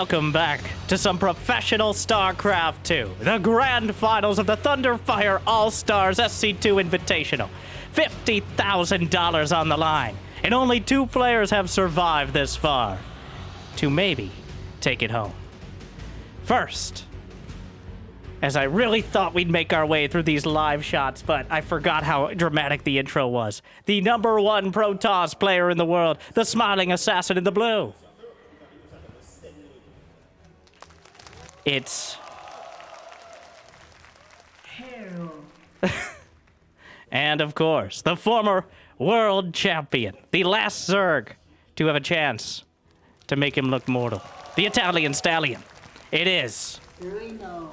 Welcome back to some professional StarCraft 2, the grand finals of the Thunderfire All-Stars SC2 Invitational. $50,000 on the line, and only 2 players have survived this far to maybe take it home. First, as I really thought we'd make our way through these live shots, but I forgot how dramatic the intro was. The #1 Protoss player in the world, the smiling assassin in the blue. It's... And of course, the former world champion, the last Zerg to have a chance to make him look mortal. The Italian stallion. It is Reynor.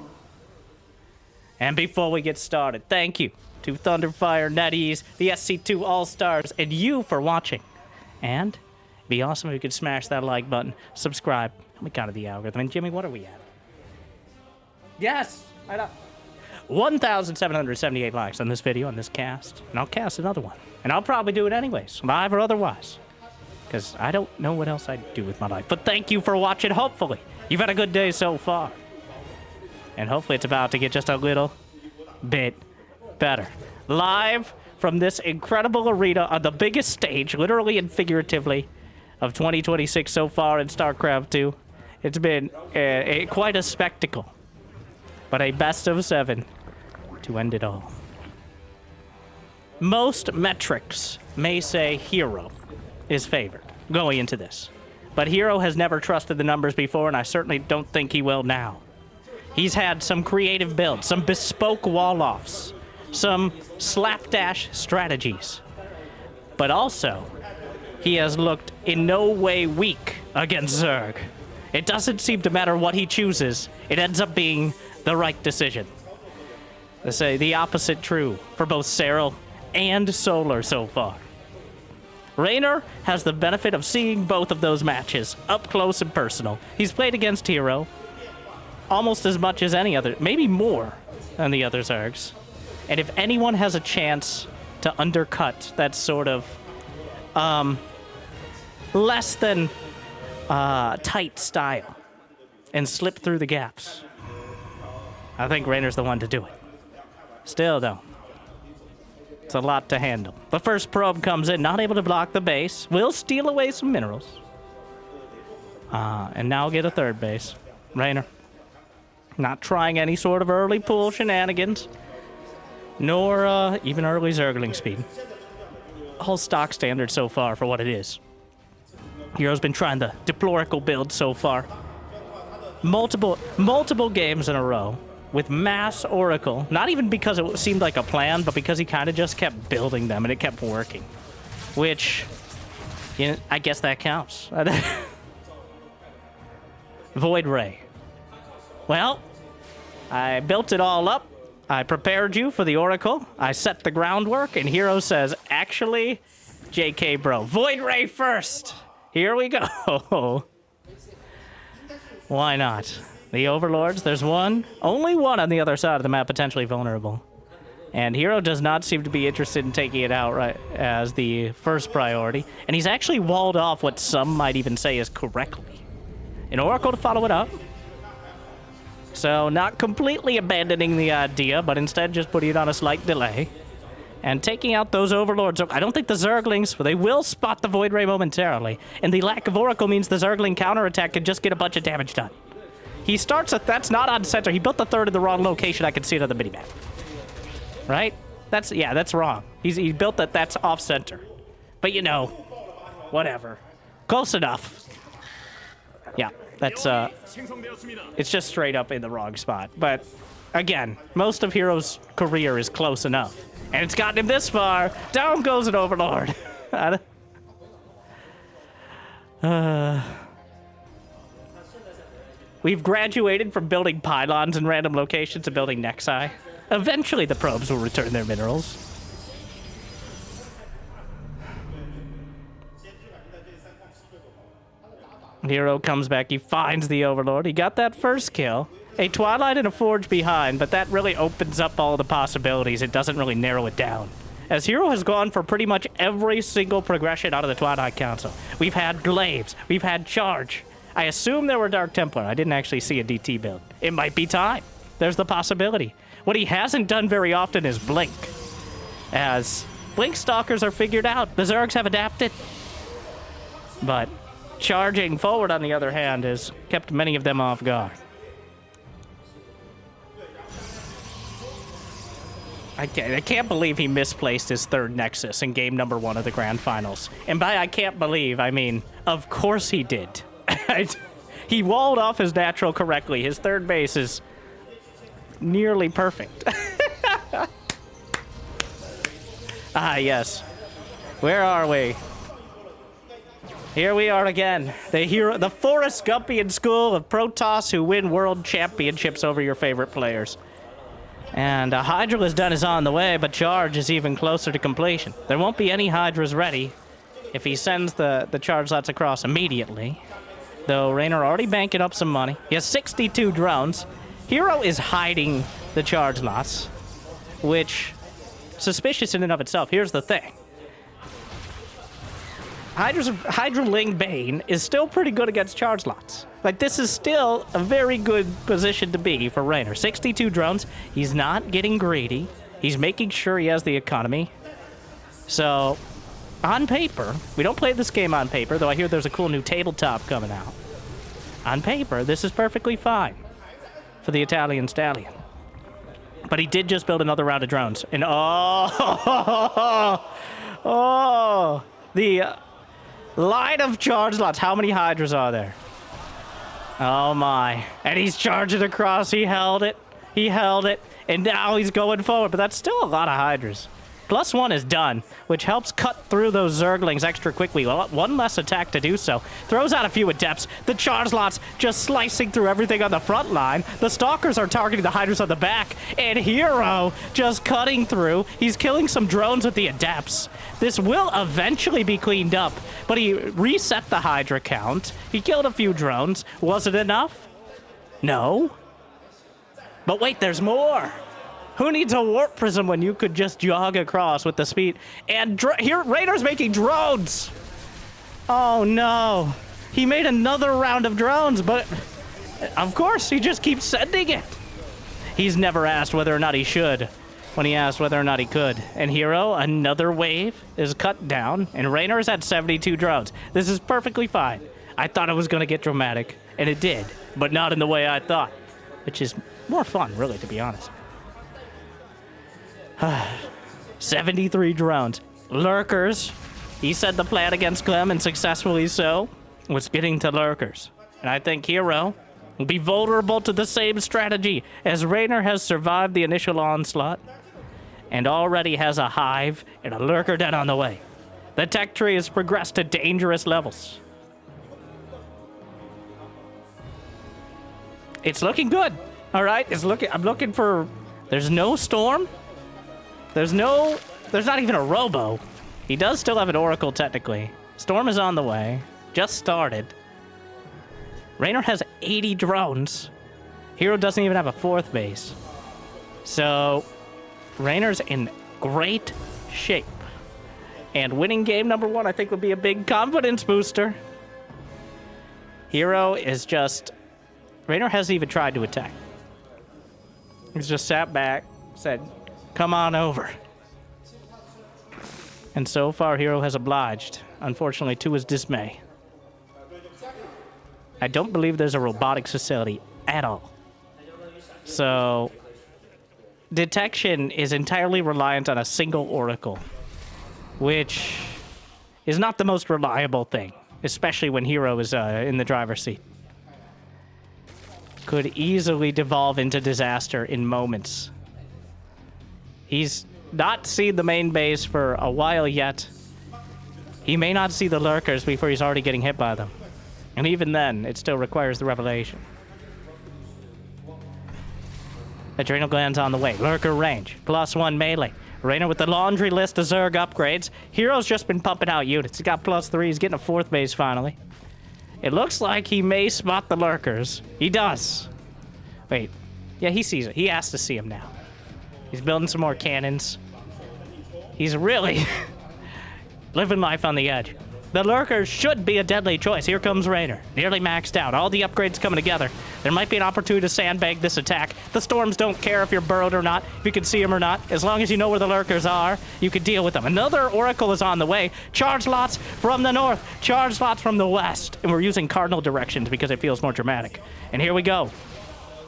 And before we get started, thank you to Thunderfire, NetEase, the SC2 All-Stars, and you for watching. And it'd be awesome if you could smash that like button, subscribe. We got the algorithm. And Jimmy, what are we at? Yes! I know. 1,778 likes on this video, on this cast. And I'll cast another one. And I'll probably do it anyways, live or otherwise. Because I don't know what else I'd do with my life. But thank you for watching, hopefully. You've had a good day so far. And hopefully it's about to get just a little bit better. Live from this incredible arena on the biggest stage, literally and figuratively, of 2026 so far in StarCraft 2. It's been quite a spectacle. But a best of 7 to end it all. Most metrics may say Hero is favored going into this. But Hero has never trusted the numbers before, and I certainly don't think he will now. He's had some creative builds, some bespoke wall-offs, some slapdash strategies. But also, he has looked in no way weak against Zerg. It doesn't seem to matter what he chooses, it ends up being the right decision. Let's say the opposite true for both Serral and Solar so far. Reynor has the benefit of seeing both of those matches up close and personal. He's played against Hero almost as much as any other, maybe more than the other Zergs. And if anyone has a chance to undercut that sort of less than tight style and slip through the gaps, I think Reynor's the one to do it. Still, though, it's a lot to handle. The first probe comes in, not able to block the base. Will steal away some minerals. And now get a third base. Reynor, not trying any sort of early pull shenanigans, nor even early Zergling speed. All stock standard so far for what it is. Hero's been trying the deplorable build so far. Multiple games in a row with mass Oracle, not even because it seemed like a plan, but because he kind of just kept building them and it kept working. Which, you know, I guess that counts. Void Ray. Well, I built it all up. I prepared you for the Oracle. I set the groundwork, and Hero says, actually, JK bro, Void Ray first. Here we go. Why not? The Overlords, there's one, only one on the other side of the map potentially vulnerable. And Hero does not seem to be interested in taking it out right as the first priority. And he's actually walled off what some might even say is correctly an Oracle to follow it up. So not completely abandoning the idea, but instead just putting it on a slight delay. And taking out those Overlords. I don't think the Zerglings, they will spot the Void Ray momentarily. And the lack of Oracle means the Zergling counterattack can just get a bunch of damage done. He starts at, that's not on center. He built the third in the wrong location. I can see it on the minimap. Right? That's wrong. He built that, that's off center. But you know, whatever. Close enough. Yeah, that's, it's just straight up in the wrong spot. But again, most of Hero's career is close enough. And it's gotten him this far. Down goes an Overlord. We've graduated from building pylons in random locations to building Nexi. Eventually the probes will return their minerals. Hero comes back, he finds the Overlord. He got that first kill. A Twilight and a Forge behind, but that really opens up all the possibilities. It doesn't really narrow it down. as Hero has gone for pretty much every single progression out of the Twilight Council. We've had Glaives, we've had Charge. I assume there were Dark Templar. I didn't actually see a DT build. It might be time. There's the possibility. What he hasn't done very often is blink, as blink stalkers are figured out. The Zergs have adapted. But charging forward, on the other hand, has kept many of them off guard. I can't believe he misplaced his third Nexus in game number 1 of the Grand Finals. And by I can't believe, I mean, of course he did. He walled off his natural correctly. His third base is nearly perfect. Ah, yes. Where are we? Here we are again. The Forrest Gumpian school of Protoss who win world championships over your favorite players. And a Hydralisk is on the way, but Charge is even closer to completion. There won't be any Hydras ready if he sends the charge lots across immediately. Though Reynor already banking up some money. He has 62 drones. Hero is hiding the charge lots, which suspicious in and of itself. Here's the thing. Hydraling Bane is still pretty good against charge lots. Like, this is still a very good position to be for Reynor. 62 drones. He's not getting greedy. He's making sure he has the economy. So, on paper, we don't play this game on paper, though I hear there's a cool new tabletop coming out. On paper, this is perfectly fine for the Italian Stallion. But he did just build another round of drones. And the line of charge lots. How many Hydras are there? Oh my. And he's charging across. He held it. He held it. And now he's going forward. But that's still a lot of Hydras. +1 is done, which helps cut through those Zerglings extra quickly. One less attack to do so. Throws out a few Adepts. The charge lots just slicing through everything on the front line. The Stalkers are targeting the Hydras on the back. And Hero just cutting through. He's killing some drones with the Adepts. This will eventually be cleaned up, but he reset the Hydra count. He killed a few drones. Was it enough? No. But wait, there's more. Who needs a warp prism when you could just jog across with the speed? And here, Reynor's making drones. Oh no. He made another round of drones, but of course, he just keeps sending it. He's never asked whether or not he should when he asked whether or not he could. And Hero, another wave is cut down, and Reynor's at 72 drones. This is perfectly fine. I thought it was going to get dramatic, and it did, but not in the way I thought, which is more fun, really, to be honest. 73 drones. Lurkers. He said the plan against Clem, and successfully so, was getting to Lurkers. And I think Hero will be vulnerable to the same strategy, as Reynor has survived the initial onslaught and already has a hive and a Lurker den on the way. The tech tree has progressed to dangerous levels. It's looking good. All right, I'm looking for. There's no storm. There's not even a robo. He does still have an oracle technically. Storm is on the way. Just started. Reynor has 80 drones. Hero doesn't even have a 4th base. So Reynor's in great shape. And winning game number 1, I think, would be a big confidence booster. Hero is just. Reynor hasn't even tried to attack. He's just sat back, said, "Come on over." And so far, Hero has obliged, unfortunately, to his dismay. I don't believe there's a robotics facility at all. So, detection is entirely reliant on a single oracle, which is not the most reliable thing, especially when Hero is in the driver's seat. Could easily devolve into disaster in moments. He's not seen the main base for a while yet. He may not see the Lurkers before he's already getting hit by them. And even then, it still requires the revelation. Adrenal gland's on the way. Lurker range. +1 melee. Reynor with the laundry list of Zerg upgrades. Hero's just been pumping out units. He got +3. He's getting a 4th base finally. It looks like he may spot the Lurkers. He does. Wait. Yeah, he sees it. He has to see him now. He's building some more cannons. He's really living life on the edge. The Lurkers should be a deadly choice. Here comes Reynor, nearly maxed out. All the upgrades coming together. There might be an opportunity to sandbag this attack. The Storms don't care if you're burrowed or not, if you can see them or not. As long as you know where the Lurkers are, you can deal with them. Another Oracle is on the way. Charge lots from the north, charge lots from the west. And we're using cardinal directions because it feels more dramatic. And here we go.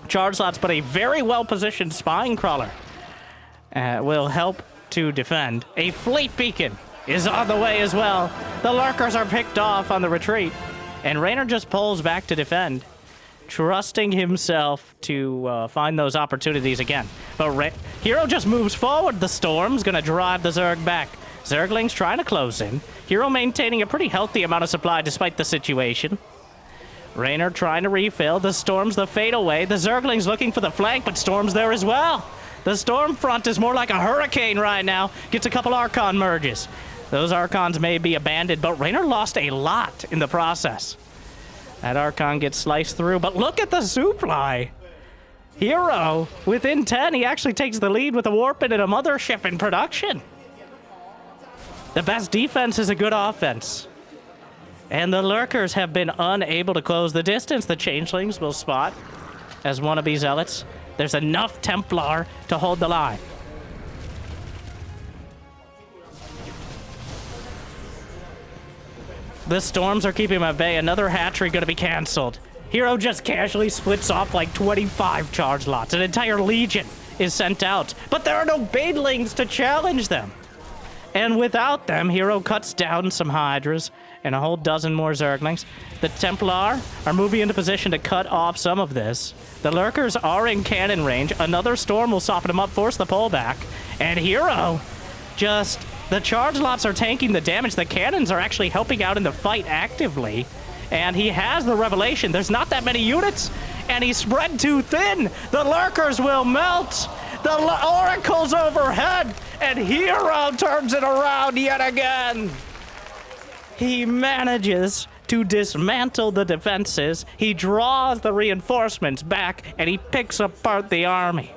Charge lots, but a very well-positioned Spine Crawler will help to defend. A Fleet Beacon is on the way as well. The Lurkers are picked off on the retreat, and Reynor just pulls back to defend, trusting himself to find those opportunities again. But Hero just moves forward. The Storm's gonna drive the Zerg back. Zerglings trying to close in. Hero maintaining a pretty healthy amount of supply despite the situation. Reynor trying to refill. The Storm's the fade away. The Zerglings looking for the flank, but Storm's there as well. The Storm front is more like a hurricane right now. Gets a couple Archon merges. Those Archons may be abandoned, but Reynor lost a lot in the process. That Archon gets sliced through, but look at the supply. Hero, within 10, he actually takes the lead with a Warpin and a Mothership in production. The best defense is a good offense. And the Lurkers have been unable to close the distance. The Changelings will spot as wannabe Zealots. There's enough Templar to hold the line. The Storms are keeping him at bay. Another hatchery going to be canceled. Hero just casually splits off like 25 charge lots. An entire legion is sent out, but there are no Banelings to challenge them. And without them, Hero cuts down some Hydras and a whole dozen more Zerglings. The Templar are moving into position to cut off some of this. The Lurkers are in cannon range. Another Storm will soften them up, force the pullback. And Hero just... The charge lots are tanking the damage. The cannons are actually helping out in the fight actively. And he has the revelation. There's not that many units. And he's spread too thin. The Lurkers will melt. The Oracle's overhead. And Hero turns it around yet again. He manages to dismantle the defenses. He draws the reinforcements back. And he picks apart the army.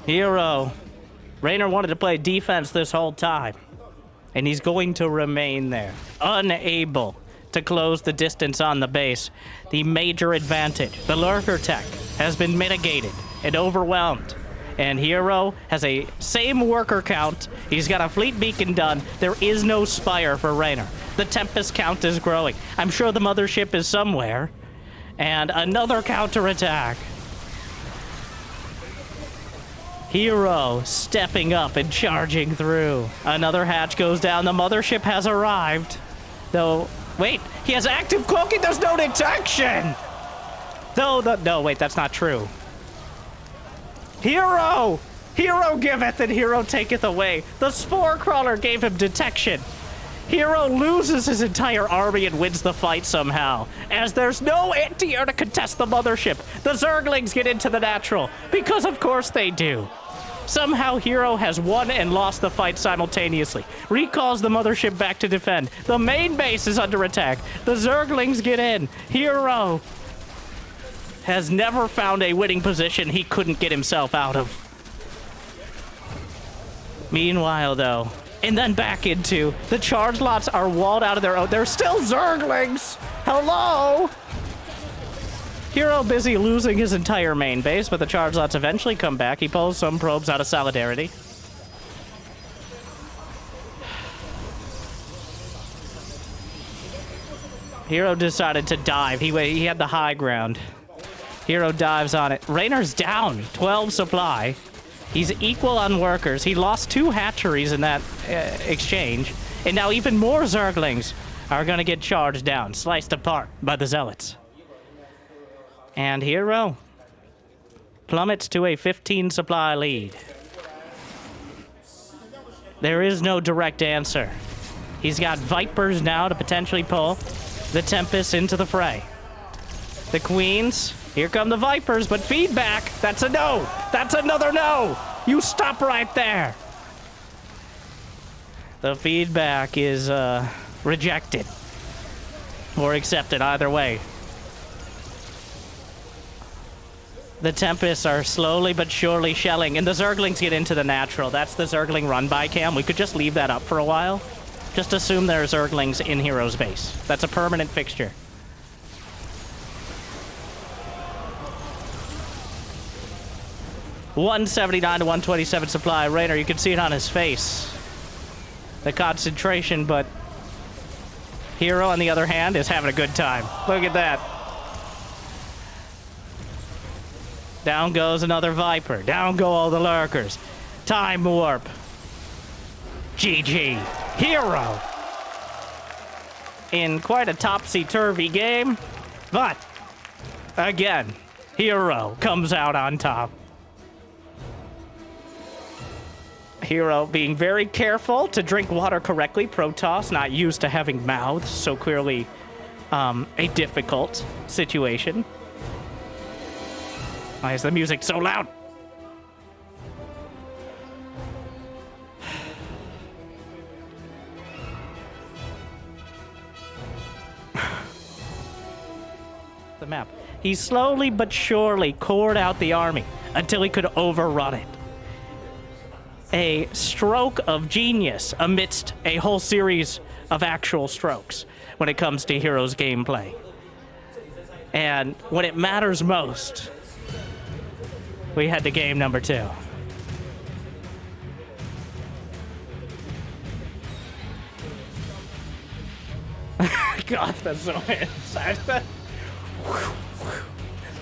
Hero. Reynor wanted to play defense this whole time. And he's going to remain there. Unable to close the distance on the base. The major advantage, the Lurker tech, has been mitigated and overwhelmed. And Hero has a same worker count. He's got a Fleet Beacon done. There is no Spire for Reynor. The Tempest count is growing. I'm sure the Mothership is somewhere. And another counterattack. Hero stepping up and charging through. Another hatch goes down. The Mothership has arrived. Though, wait, he has active cloaking. There's no detection. No, wait, that's not true. Hero giveth and Hero taketh away. The Spore Crawler gave him detection. Hero loses his entire army and wins the fight somehow, as there's no anti-air to contest the Mothership. The Zerglings get into the natural, because of course they do. Somehow Hero has won and lost the fight simultaneously. Recalls the Mothership back to defend. The main base is under attack. The Zerglings get in. Hero has never found a winning position he couldn't get himself out of. Meanwhile, though, and then back into, the charge lots are walled out of their own. They're still Zerglings. Hello? Hero busy losing his entire main base, but the charge lots eventually come back. He pulls some probes out of solidarity. Hero decided to dive. He had the high ground. Hero dives on it. Reynor's down 12 supply. He's equal on workers. He lost 2 hatcheries in that exchange. And now even more Zerglings are going to get charged down, sliced apart by the Zealots. And Hero plummets to a 15 supply lead. There is no direct answer. He's got Vipers now to potentially pull the Tempest into the fray. The Queens, here come the Vipers, but feedback, that's a no. That's another no. You stop right there. The feedback is rejected or accepted either way. The Tempests are slowly but surely shelling, and the Zerglings get into the natural. That's the Zergling run-by cam. We could just leave that up for a while. Just assume there are Zerglings in Hero's base. That's a permanent fixture. $179 to $127 supply. Reynor, you can see it on his face. The concentration, but Hero, on the other hand, is having a good time. Look at that. Down goes another Viper. Down go all the Lurkers. Time Warp. GG. Hero. In quite a topsy-turvy game. But, again, Hero comes out on top. Hero being very careful to drink water correctly. Protoss not used to having mouths, so clearly a difficult situation. Why is the music so loud? The map. He slowly but surely cored out the army until he could overrun it. A stroke of genius amidst a whole series of actual strokes when it comes to Hero's gameplay. And when it matters most, we head to game number 2. God, that's so inside.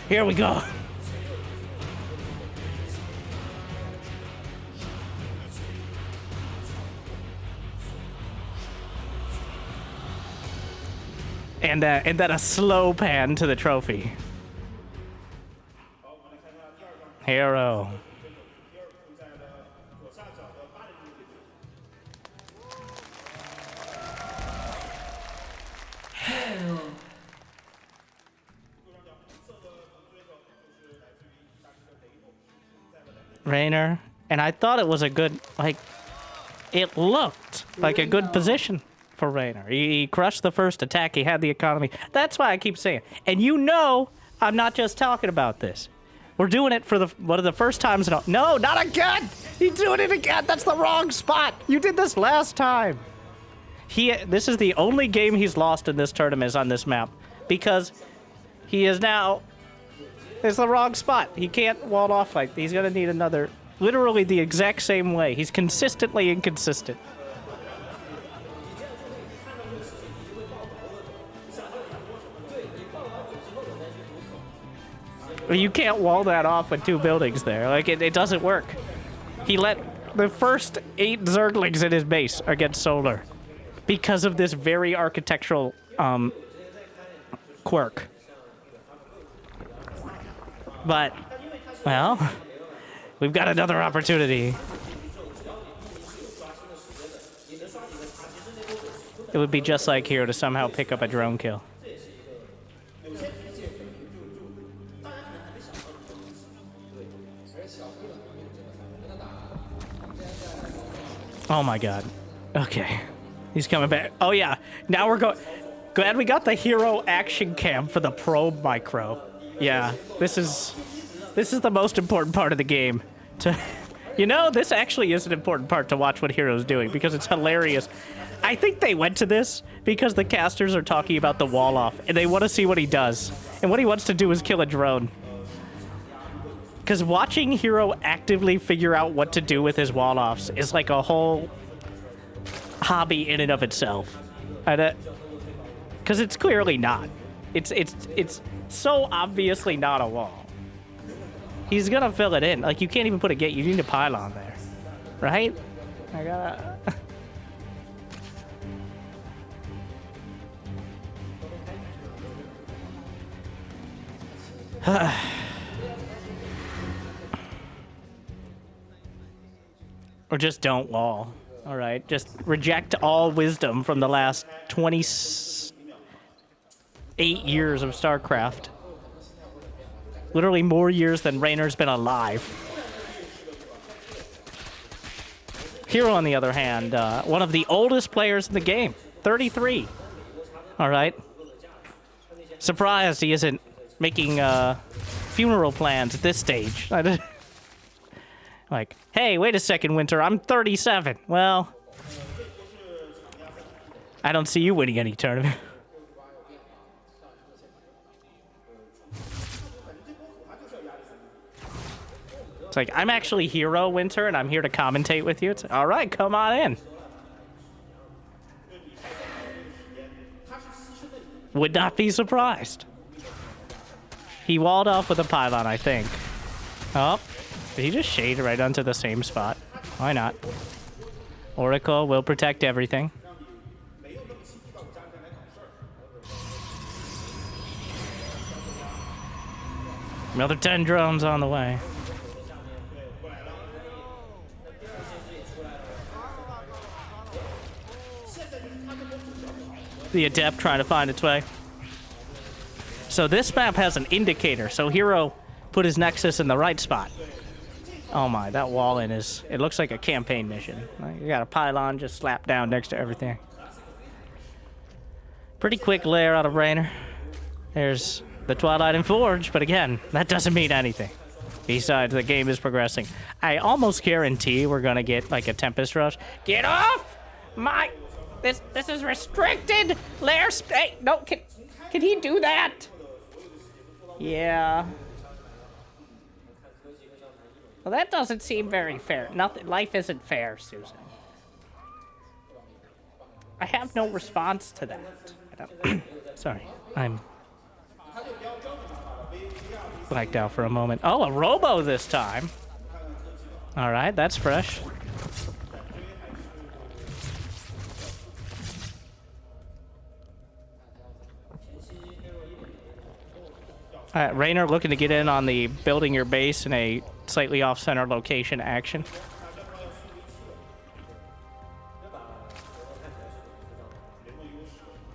Here we go. And then a slow pan to the trophy. Hero. Reynor, and I thought it was a good, like, it looked like a good position for Reynor. He crushed the first attack. He had the economy. That's why I keep saying it. And you know I'm not just talking about this. We're doing it for one of the first times in no, not again! He's doing it again! That's the wrong spot! You did this last time! This is the only game he's lost in this tournament is on this map. Because he is now... It's the wrong spot. He can't wall off like... He's gonna need another... Literally the exact same way. He's consistently inconsistent. You can't wall that off with 2 buildings there. Like, it doesn't work. He let the first 8 Zerglings in his base against Solar because of this very architectural quirk. But, well, we've got another opportunity. It would be just like Hero to somehow pick up a drone kill. Oh my god. Okay. He's coming back. Oh yeah. Now we're going... Glad we got the Hero action cam for the probe micro. Yeah. This is the most important part of the game. You know, this actually is an important part to watch what Hero's doing because it's hilarious. I think they went to this because the casters are talking about the wall off and they want to see what he does. And what he wants to do is kill a drone. Because watching Hero actively figure out what to do with his wall-offs is like a whole hobby in and of itself. Because it's clearly not. It's so obviously not a wall. He's gonna fill it in. Like, you can't even put a gate. You need a pylon there. Right? I gotta... Or just don't wall. All right, just reject all wisdom from the last 28 years of StarCraft. Literally more years than Reynor's been alive. Hero, on the other hand, one of the oldest players in the game, 33. All right. Surprised he isn't making funeral plans at this stage. Like, hey, wait a second, Winter, I'm 37. Well, I don't see you winning any tournament. It's like, I'm actually Hero, Winter, and I'm here to commentate with you. It's all right, come on in. Would not be surprised. He walled off with a pylon, I think. Oh, did he just shade right onto the same spot? Why not? Oracle will protect everything. Another 10 drones on the way. The Adept trying to find its way. So this map has an indicator, so Hero put his Nexus in the right spot. Oh my, that wall in is, it looks like a campaign mission. You got a pylon just slapped down next to everything. Pretty quick layer out of Reynor. There's the Twilight and Forge, but again, that doesn't mean anything. Besides, the game is progressing. I almost guarantee we're gonna get like a Tempest Rush. Get off my... This is restricted layer space. No, can he do that? Yeah. Well, that doesn't seem very fair. Nothing. Life isn't fair, Susan. I have no response to that. Sorry, I'm blacked out for a moment. Oh, a Robo this time. All right, that's fresh. Reynor looking to get in on the building your base in a slightly off-center location action.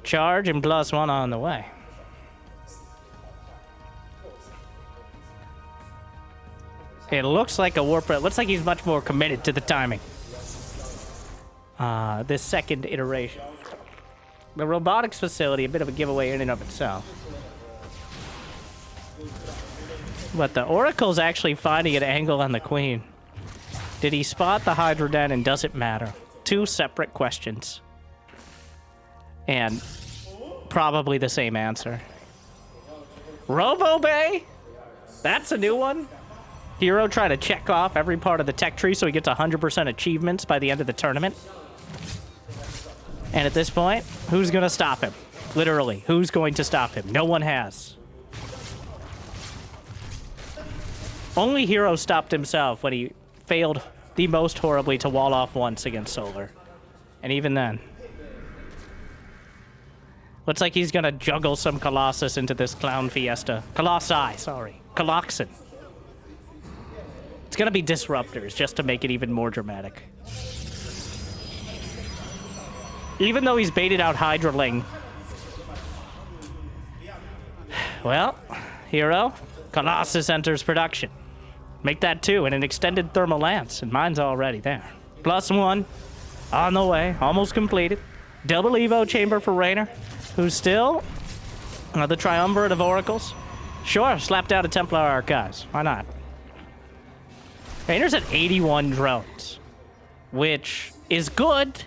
Charge and +1 on the way. It looks like a warp. It looks like he's much more committed to the timing. This second iteration. The robotics facility, a bit of a giveaway in and of itself. But the Oracle's actually finding an angle on the Queen. Did he spot the Hydra Den, and does it matter? Two separate questions. And probably the same answer. Robo Bay? That's a new one? Hero trying to check off every part of the tech tree so he gets 100% achievements by the end of the tournament. And at this point, who's going to stop him? Literally, who's going to stop him? No one has. Only Hero stopped himself when he failed the most horribly to wall off once against Solar. And even then. Looks like he's gonna juggle some Colossus into this clown fiesta. Colossi, sorry. Coloxin. It's gonna be disruptors just to make it even more dramatic. Even though he's baited out Hydraling. Well, Hero, Colossus enters production. Make that 2 and an extended thermal lance, and mine's already there. +1 on the way, almost completed. Double Evo chamber for Reynor, who's still the triumvirate of oracles. Sure, slapped out a Templar Archives. Why not? Reynor's at 81 drones, which is good,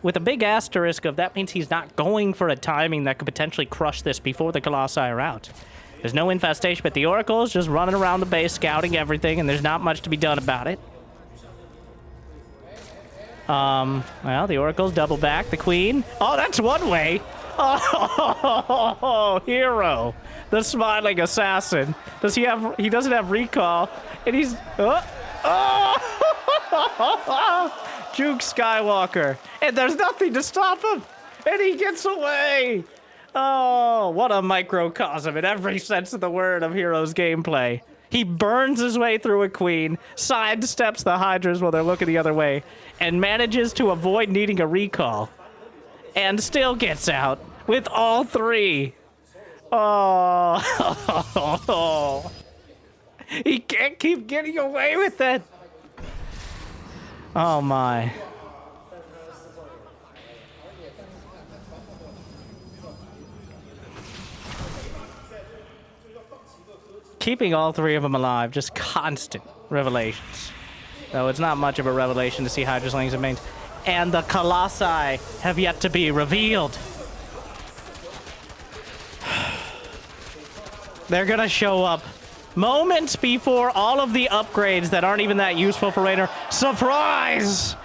with a big asterisk of that means he's not going for a timing that could potentially crush this before the Colossi are out. There's no infestation, but the Oracle is just running around the base, scouting everything, and there's not much to be done about it. Well, the Oracle's double back. The Queen. Oh, that's one way. Oh, Hero. The smiling assassin. Does he have... He doesn't have recall. And he's... Juke Skywalker. And there's nothing to stop him. And he gets away. Oh, what a microcosm in every sense of the word of Hero's gameplay. He burns his way through a Queen, sidesteps the Hydras while they're looking the other way, and manages to avoid needing a recall. And still gets out with all 3. Oh. He can't keep getting away with it. Oh, my. keeping all three of them alive, just constant revelations. Though it's not much of a revelation to see Hydraslings and mains. And the Colossi have yet to be revealed. They're gonna show up moments before all of the upgrades that aren't even that useful for Reynor. Surprise!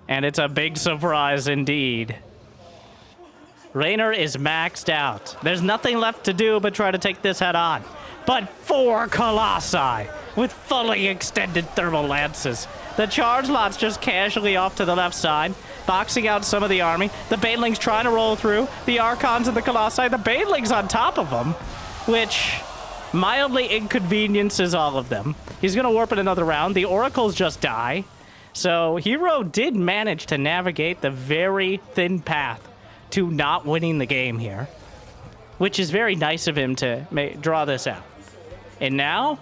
And it's a big surprise indeed. Reynor is maxed out. There's nothing left to do but try to take this head on. But 4 Colossi with fully extended thermal lances. The charge lot's just casually off to the left side, boxing out some of the army. The Banelings trying to roll through. The Archons and the Colossi. The Banelings on top of them, which mildly inconveniences all of them. He's going to warp it another round. The Oracles just die. So Hero did manage to navigate the very thin path to not winning the game here, which is very nice of him to draw this out. And now,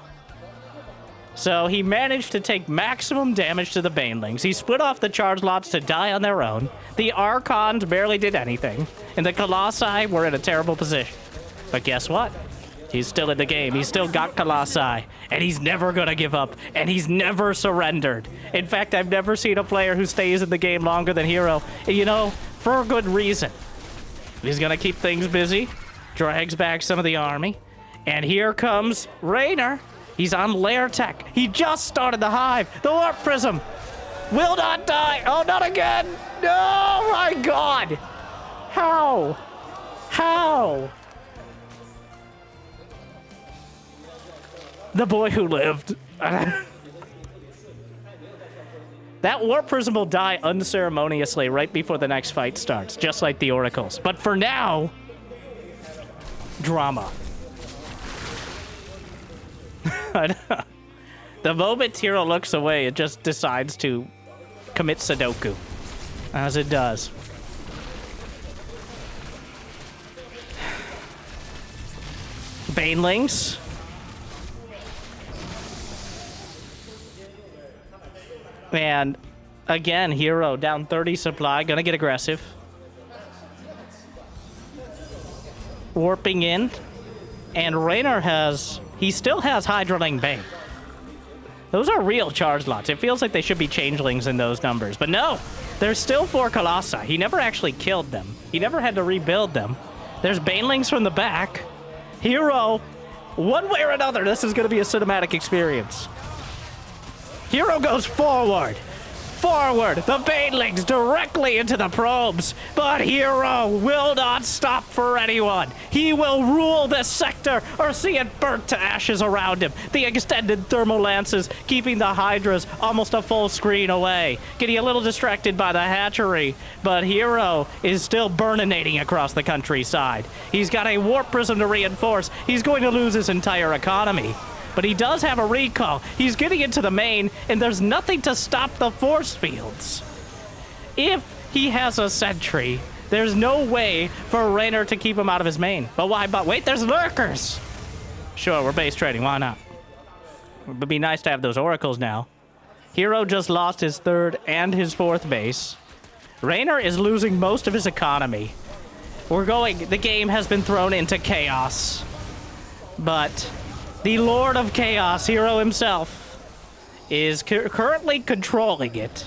so he managed to take maximum damage to the Banelings. He split off the charge lots to die on their own. The Archons barely did anything, and the Colossi were in a terrible position. But guess what? He's still in the game. He's still got Colossi, and he's never gonna give up, and he's never surrendered. In fact, I've never seen a player who stays in the game longer than Hero, and you know, for a good reason. He's gonna keep things busy, drags back some of the army, and here comes Reynor. He's on lair tech. He just started the hive. The warp prism will not die. Oh, not again. No, my God. How? How? The boy who lived. That warp prism will die unceremoniously right before the next fight starts, just like the Oracles. But for now, drama. The moment Hero looks away, it just decides to commit Sudoku, as it does. Banelings. And again, Hero down 30 supply, gonna get aggressive. Warping in. And Reynor he still has Hydraling Bane. Those are real charge lots. It feels like they should be changelings in those numbers. But no, there's still 4 Colossi. He never actually killed them. He never had to rebuild them. There's Banelings from the back. Hero, one way or another, this is gonna be a cinematic experience. Hero goes forward. Forward. The Banelings directly into the probes. But Hero will not stop for anyone. He will rule this sector or see it burnt to ashes around him. The extended thermal lances keeping the Hydras almost a full screen away. Getting a little distracted by the hatchery. But Hero is still burninating across the countryside. He's got a warp prism to reinforce. He's going to lose his entire economy. But he does have a recall. He's getting into the main, and there's nothing to stop the force fields. If he has a sentry, there's no way for Reynor to keep him out of his main. But why? But wait, there's lurkers! Sure, we're base trading. Why not? It would be nice to have those oracles now. Hero just lost his 3rd and his 4th base. Reynor is losing most of his economy. The game has been thrown into chaos. But the Lord of Chaos, Hero himself, is currently controlling it.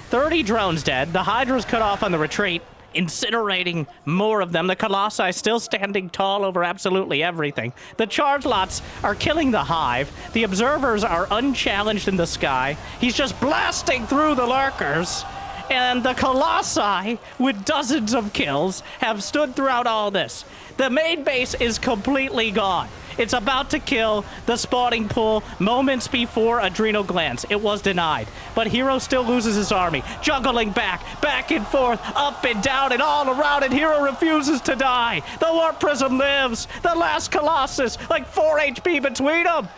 30 drones dead. The Hydra's cut off on the retreat, incinerating more of them. The Colossi still standing tall over absolutely everything. The charge lots are killing the hive. The observers are unchallenged in the sky. He's just blasting through the lurkers. And the Colossi, with dozens of kills, have stood throughout all this. The main base is completely gone. It's about to kill the spawning pool moments before Adrenal Glands. It was denied. But Hero still loses his army, juggling back and forth, up and down and all around, and Hero refuses to die. The Warp Prism lives. The last Colossus, like 4 HP between them.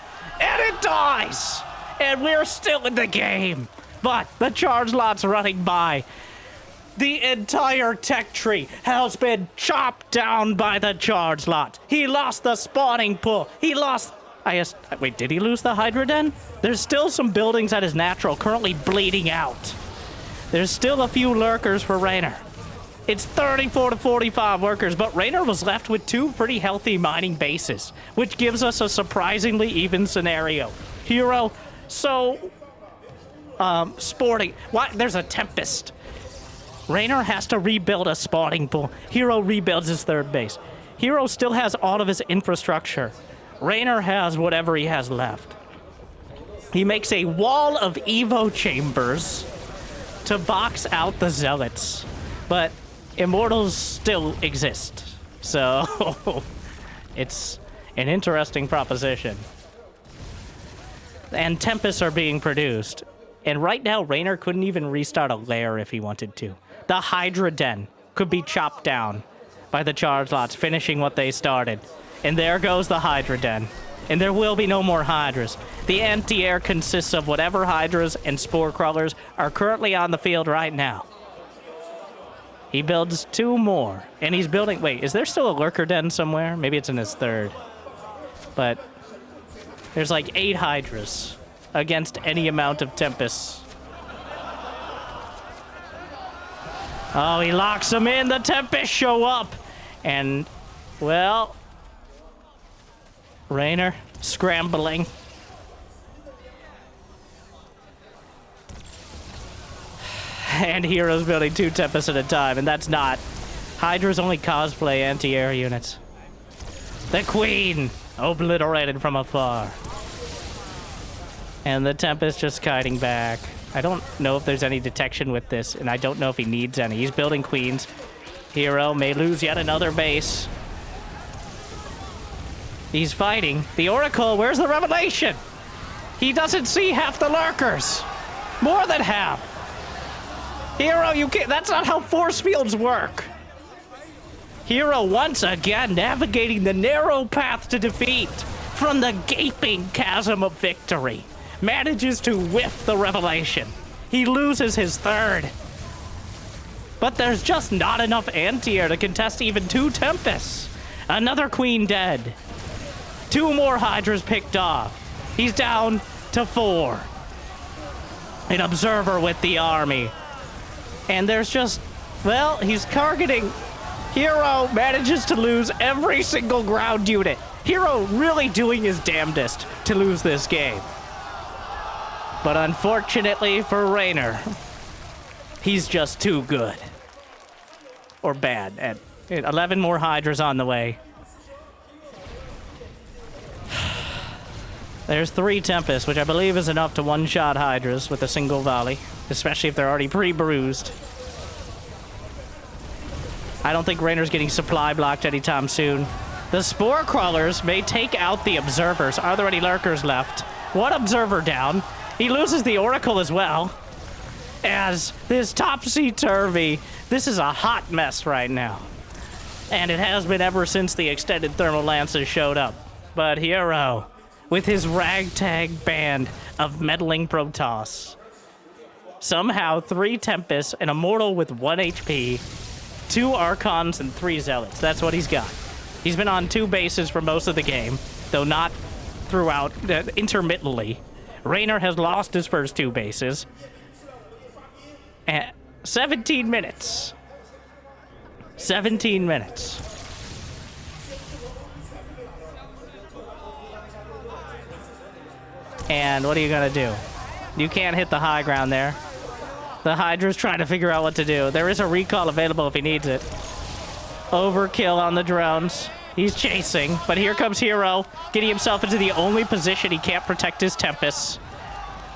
And it dies. And we're still in the game. But the charge lot's running by. The entire tech tree has been chopped down by the charge lot. He lost the spawning pool. He lost... Wait, did he lose the Hydra Den? There's still some buildings at his natural currently bleeding out. There's still a few lurkers for Reynor. It's 34 to 45 workers, but Reynor was left with 2 pretty healthy mining bases, which gives us a surprisingly even scenario. Hero, so, sporting. What? There's a Tempest. Reynor has to rebuild a spawning pool. Hero rebuilds his 3rd base. Hero still has all of his infrastructure. Reynor has whatever he has left. He makes a wall of Evo chambers to box out the Zealots, but Immortals still exist. So, it's an interesting proposition. And Tempests are being produced. And right now, Reynor couldn't even restart a lair if he wanted to. The Hydra Den could be chopped down by the charge lots, finishing what they started. And there goes the Hydra Den. And there will be no more Hydras. The anti-air consists of whatever Hydras and Spore Crawlers are currently on the field right now. He builds 2 more. And he's building... Wait, is there still a Lurker Den somewhere? Maybe it's in his 3rd. But there's like 8 Hydras against any amount of Tempests. Oh, he locks them in. The Tempests show up. And, well... Reynor scrambling. And Hero's building 2 Tempests at a time, and that's not. Hydra's only cosplay anti-air units. The Queen, obliterated from afar. And the Tempest just kiting back. I don't know if there's any detection with this, and I don't know if he needs any. He's building Queens. Hero may lose yet another base. He's fighting. The Oracle, where's the revelation? He doesn't see half the lurkers. More than half. Hero, you can't, that's not how force fields work. Hero once again navigating the narrow path to defeat from the gaping chasm of victory. Manages to whiff the revelation. He loses his 3rd. But there's just not enough anti-air to contest even 2 Tempests. Another Queen dead. 2 more Hydras picked off. He's down to 4. An observer with the army. And there's just, well, he's targeting. Hero manages to lose every single ground unit. Hero really doing his damnedest to lose this game. But unfortunately for Reynor, he's just too good. Or bad. And 11 more Hydras on the way. There's 3 Tempests, which I believe is enough to one-shot Hydras with a single volley, especially if they're already pre-bruised. I don't think Reynor's getting supply blocked anytime soon. The Spore Crawlers may take out the Observers. Are there any Lurkers left? 1 Observer down. He loses the Oracle as well. As this topsy-turvy, this is a hot mess right now. And it has been ever since the extended thermal lances showed up. But Hero, with his ragtag band of meddling Protoss. Somehow 3 Tempests, an Immortal with 1 HP, 2 Archons, and 3 Zealots. That's what he's got. He's been on 2 bases for most of the game, though not throughout, intermittently. Reynor has lost his first 2 bases. 17 minutes. 17 minutes. And what are you gonna do? You can't hit the high ground there. The Hydra's trying to figure out what to do. There is a recall available if he needs it. Overkill on the drones. He's chasing, but here comes Hero, getting himself into the only position he can't protect his Tempests.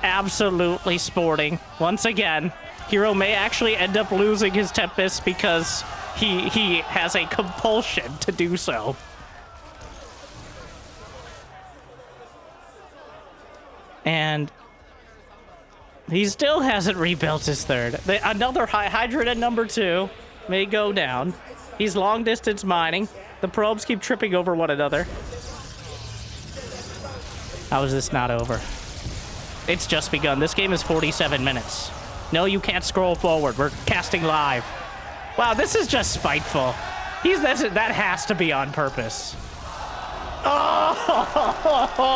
Absolutely sporting. Once again, Hero may actually end up losing his Tempest because he has a compulsion to do so. And he still hasn't rebuilt his 3rd. Another Hydra at number 2 may go down. He's long distance mining. The probes keep tripping over one another. How is this not over? It's just begun. This game is 47 minutes. No, you can't scroll forward. We're casting live. Wow, this is just spiteful. That has to be on purpose. Oh!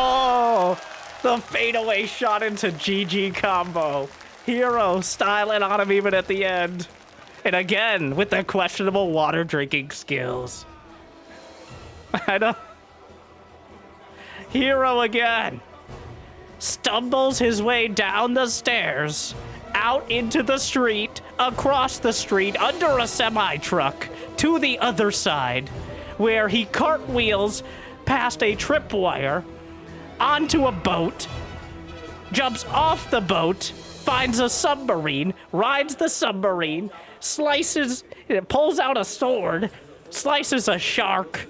The fadeaway shot into GG combo. Hero styling on him even at the end. And again, with the questionable water drinking skills. I don't... Hero again. Stumbles his way down the stairs, out into the street, across the street, under a semi-truck, to the other side, where he cartwheels past a tripwire, onto a boat, jumps off the boat, finds a submarine, rides the submarine, pulls out a sword, slices a shark,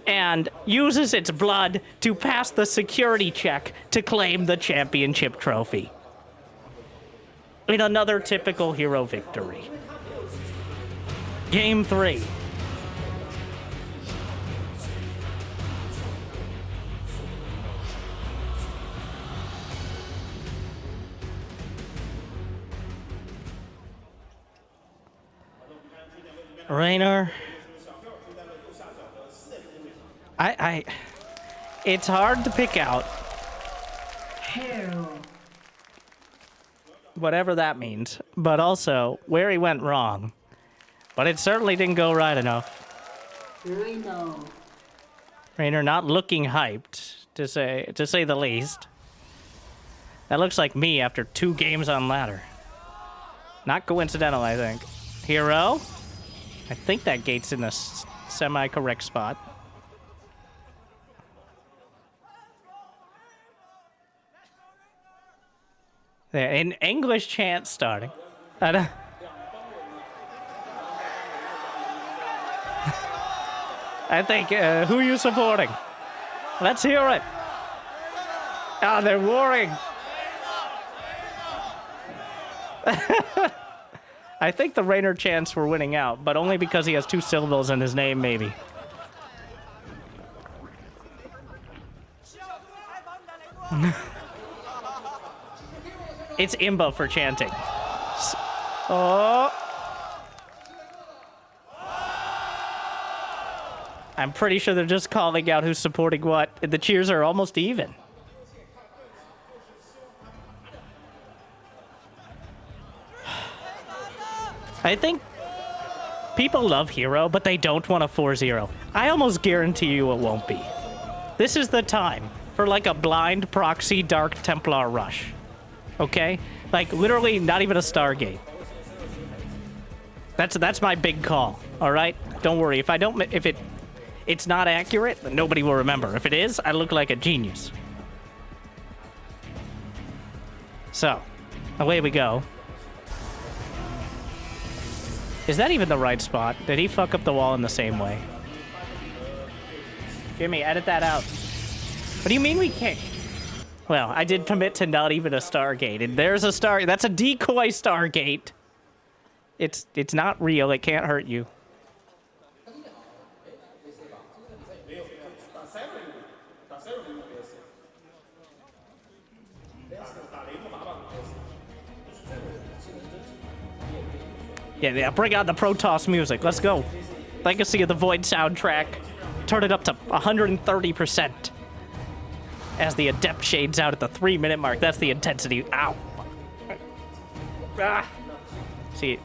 and uses its blood to pass the security check to claim the championship trophy. In another typical hero victory. Game 3. Reynor. It's hard to pick out. Hero. Whatever that means. But also, where he went wrong. But it certainly didn't go right enough. Reynor. Reynor not looking hyped, to say the least. That looks like me after 2 games on ladder. Not coincidental, I think. Hero? I think that gate's in the semi-correct spot. There, an English chant starting. I think, who are you supporting? Let's hear it. Ah, they're warring. I think the Reynor chants were winning out, but only because he has 2 syllables in his name, maybe. It's imba for chanting. Oh. I'm pretty sure they're just calling out who's supporting what. The cheers are almost even. I think people love Hero, but they don't want a 4-0. I almost guarantee you it won't be. This is the time for like a blind proxy Dark Templar rush. Okay? Like literally not even a Stargate. That's my big call. All right? Don't worry. If it's not accurate, then nobody will remember. If it is, I look like a genius. So, away we go. Is that even the right spot? Did he fuck up the wall in the same way? Jimmy, edit that out. What do you mean we can't? Well, I did commit to not even a Stargate, and there's a star. That's a decoy Stargate. It's not real. It can't hurt you. Yeah, bring out the Protoss music. Let's go. Legacy of the Void soundtrack. Turn it up to 130%. As the Adept shades out at the 3-minute mark. That's the intensity. Ow. Ah. See,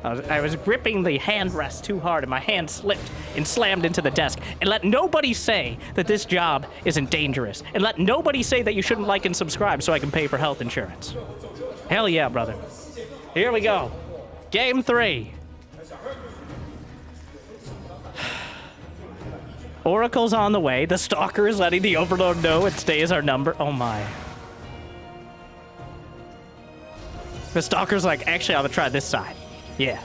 I was gripping the handrest too hard and my hand slipped and slammed into the desk. And let nobody say that this job isn't dangerous. And let nobody say that you shouldn't like and subscribe so I can pay for health insurance. Hell yeah, brother. Here we go. Game 3. Oracle's on the way. The Stalker is letting the Overlord know it stays our number. Oh my. The Stalker's like, actually, I'm gonna try this side. Yeah.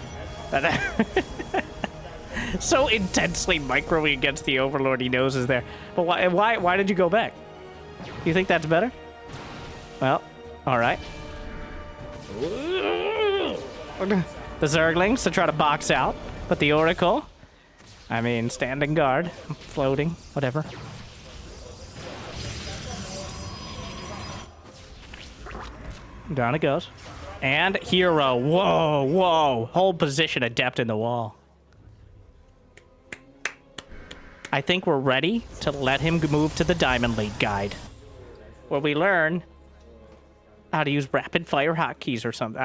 So intensely microing against the Overlord he knows is there. But why did you go back? You think that's better? Well, all right. The Zerglings to try to box out, but the Oracle, I mean, standing guard, floating, whatever. Down it goes. And Hero, whoa. Hold position, Adept in the wall. I think we're ready to let him move to the Diamond League guide, where we learn how to use rapid fire hotkeys or something.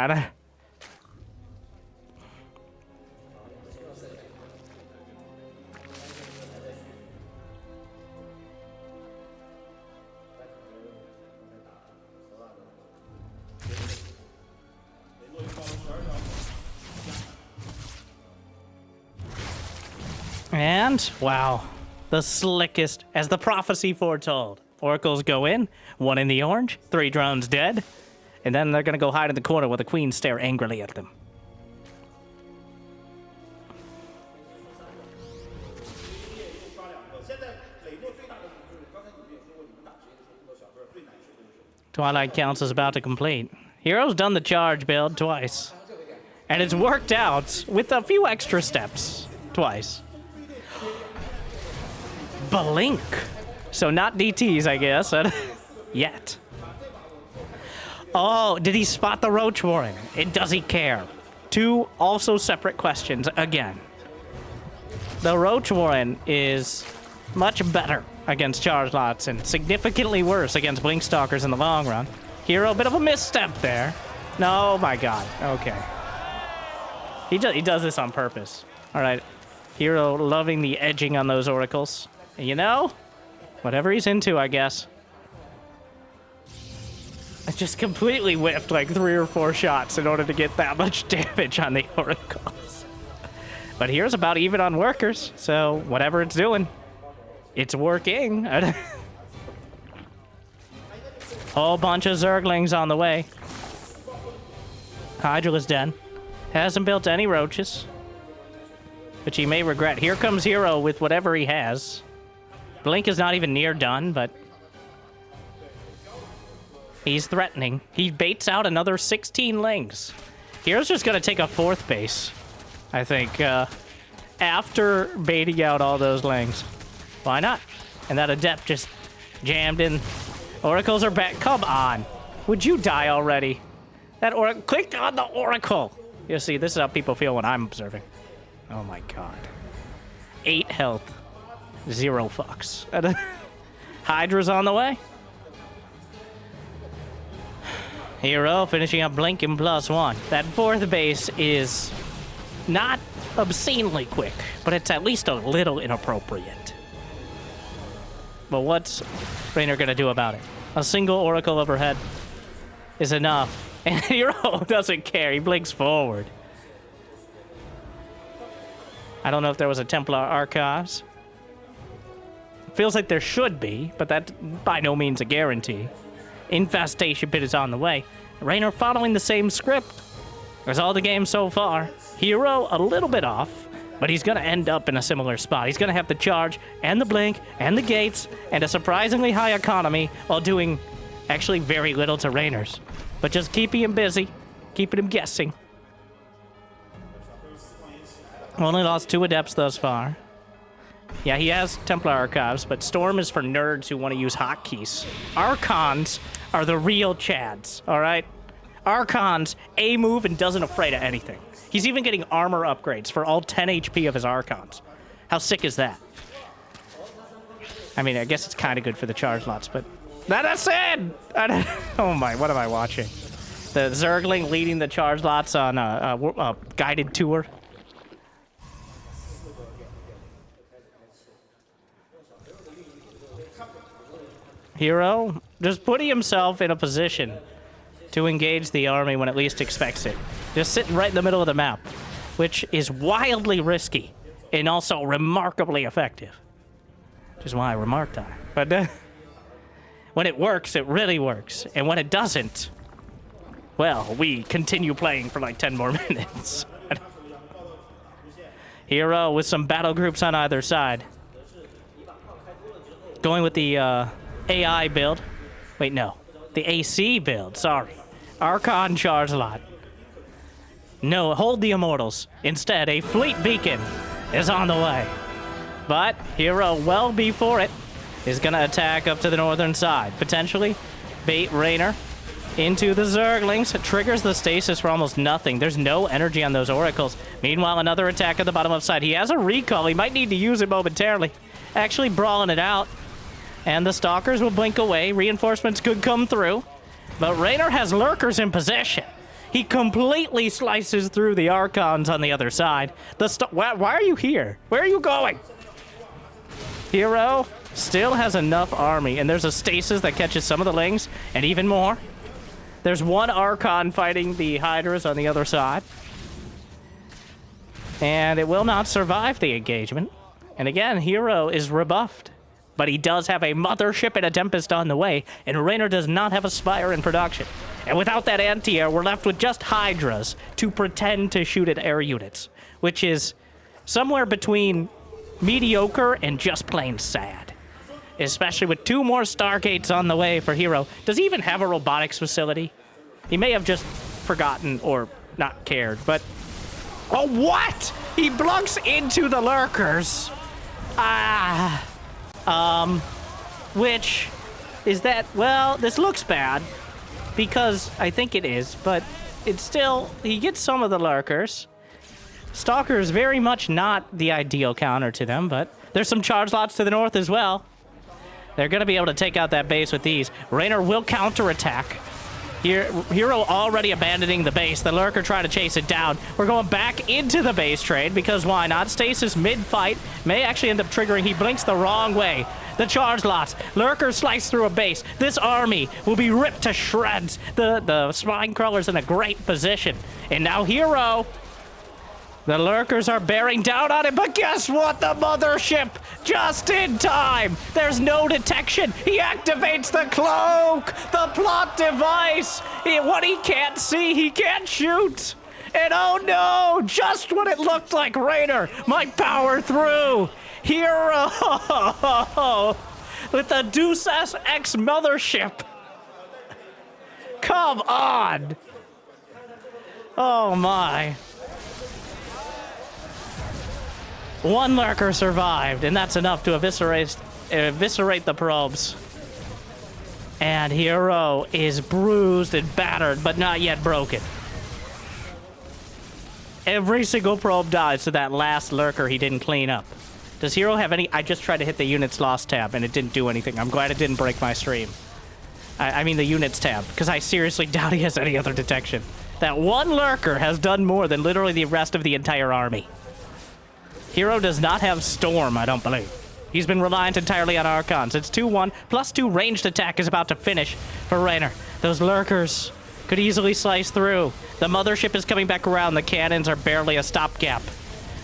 And, wow, the slickest, as the prophecy foretold. Oracles go in, one in the orange, 3 drones dead, and then they're gonna go hide in the corner while the queens stare angrily at them. Twilight Council is about to complete. Hero's done the charge build twice. And it's worked out with a few extra steps twice. Blink. So not DTs, I guess. Yet. Oh, did he spot the Roach Warren? And does he care? 2 also separate questions again. The Roach Warren is much better against charge lots and significantly worse against Blink Stalkers in the long run. Hero, bit of a misstep there. No, my God. Okay. He does this on purpose. All right. Hero loving the edging on those oracles. And you know, whatever he's into, I guess. I just completely whiffed like 3 or 4 shots in order to get that much damage on the oracles. But Hero's about even on workers, so whatever it's doing, it's working. Whole bunch of Zerglings on the way. Hydra's dead. Hasn't built any roaches, which he may regret. Here comes Hero with whatever he has. Blink is not even near done, but he's threatening. He baits out another 16 lings. Hero's just gonna take a 4th base, I think, after baiting out all those lings. Why not? And that Adept just jammed in. Oracles are back. Come on. Would you die already? That Oracle. Click on the Oracle. You see, this is how people feel when I'm observing. Oh my God. 8 health. 0 fucks. Hydra's on the way. Hero finishing up blinking +1. That 4th base is not obscenely quick, but it's at least a little inappropriate. But what's Reynor gonna do about it? A single Oracle overhead is enough. And Hero doesn't care, he blinks forward. I don't know if there was a Templar Archives. Feels like there should be, but that's by no means a guarantee. Infestation Pit is on the way. Reynor following the same script as all the games so far. Hero a little bit off, but he's gonna end up in a similar spot. He's gonna have the charge, and the blink, and the gates, and a surprisingly high economy while doing actually very little to Reynor's. But just keeping him busy, keeping him guessing. Only lost 2 Adepts thus far. Yeah, he has Templar Archives, but Storm is for nerds who want to use hotkeys. Archons are the real Chads, all right? Archons A-move and doesn't afraid of anything. He's even getting armor upgrades for all 10 HP of his Archons. How sick is that? I mean, I guess it's kind of good for the charge lots, but... That's it! Oh my, what am I watching? The Zergling leading the charge lots on a guided tour. Hero just putting himself in a position to engage the army when it least expects it. Just sitting right in the middle of the map, which is wildly risky and also remarkably effective. Which is why I remarked on it. But when it works, it really works. And when it doesn't, well, we continue playing for like 10 more minutes. Hero with some battle groups on either side. Going with the AI build. Wait, no. The AC build, sorry. Archon charge lot. No, hold the Immortals. Instead, a fleet beacon is on the way. But Hero, well before it, is gonna attack up to the northern side. Potentially bait Reynor into the Zerglings. It triggers the stasis for almost nothing. There's no energy on those Oracles. Meanwhile, another attack at the bottom of side. He has a recall. He might need to use it momentarily. Actually brawling it out. And the Stalkers will blink away. Reinforcements could come through. But Reynor has Lurkers in possession. He completely slices through the Archons on the other side. Why are you here? Where are you going? Hero still has enough army, and there's a stasis that catches some of the Lings, and even more. There's one Archon fighting the Hydras on the other side. And it will not survive the engagement. And again, Hero is rebuffed. But he does have a mothership and a Tempest on the way, and Reynor does not have a Spire in production. And without that anti-air, we're left with just Hydras to pretend to shoot at air units, which is somewhere between mediocre and just plain sad. Especially with 2 more Stargates on the way for Hero. Does he even have a robotics facility? He may have just forgotten or not cared, but... Oh, what? He blunks into the Lurkers. Which is that, well, this looks bad because I think it is, but it's still, he gets some of the Lurkers. Stalker is very much not the ideal counter to them, but there's some charge lots to the north as well. They're going to be able to take out that base with these. Reynor will counterattack. Hero already abandoning the base. The Lurker trying to chase it down. We're going back into the base trade because why not? Stasis mid-fight may actually end up triggering. He blinks the wrong way. The charge lots. Lurker slice through a base. This army will be ripped to shreds. The spine crawler's in a great position. And now Hero. The Lurkers are bearing down on it, but guess what? The mothership, just in time. There's no detection. He activates the cloak, the plot device. What he can't see, he can't shoot. And oh no, just when it looked like Reynor might power through. Hero with the Deus Ex mothership. Come on. Oh my. 1 Lurker survived, and that's enough to eviscerate the probes. And Hero is bruised and battered, but not yet broken. Every single probe dies to that last Lurker he didn't clean up. Does Hero have any? I just tried to hit the Units Lost tab, and it didn't do anything. I'm glad it didn't break my stream. I mean the Units tab, because I seriously doubt he has any other detection. That 1 Lurker has done more than literally the rest of the entire army. Hero does not have Storm, I don't believe. He's been reliant entirely on Archons. It's 2-1, plus 2 ranged attack is about to finish for Reynor. Those Lurkers could easily slice through. The mothership is coming back around. The cannons are barely a stopgap.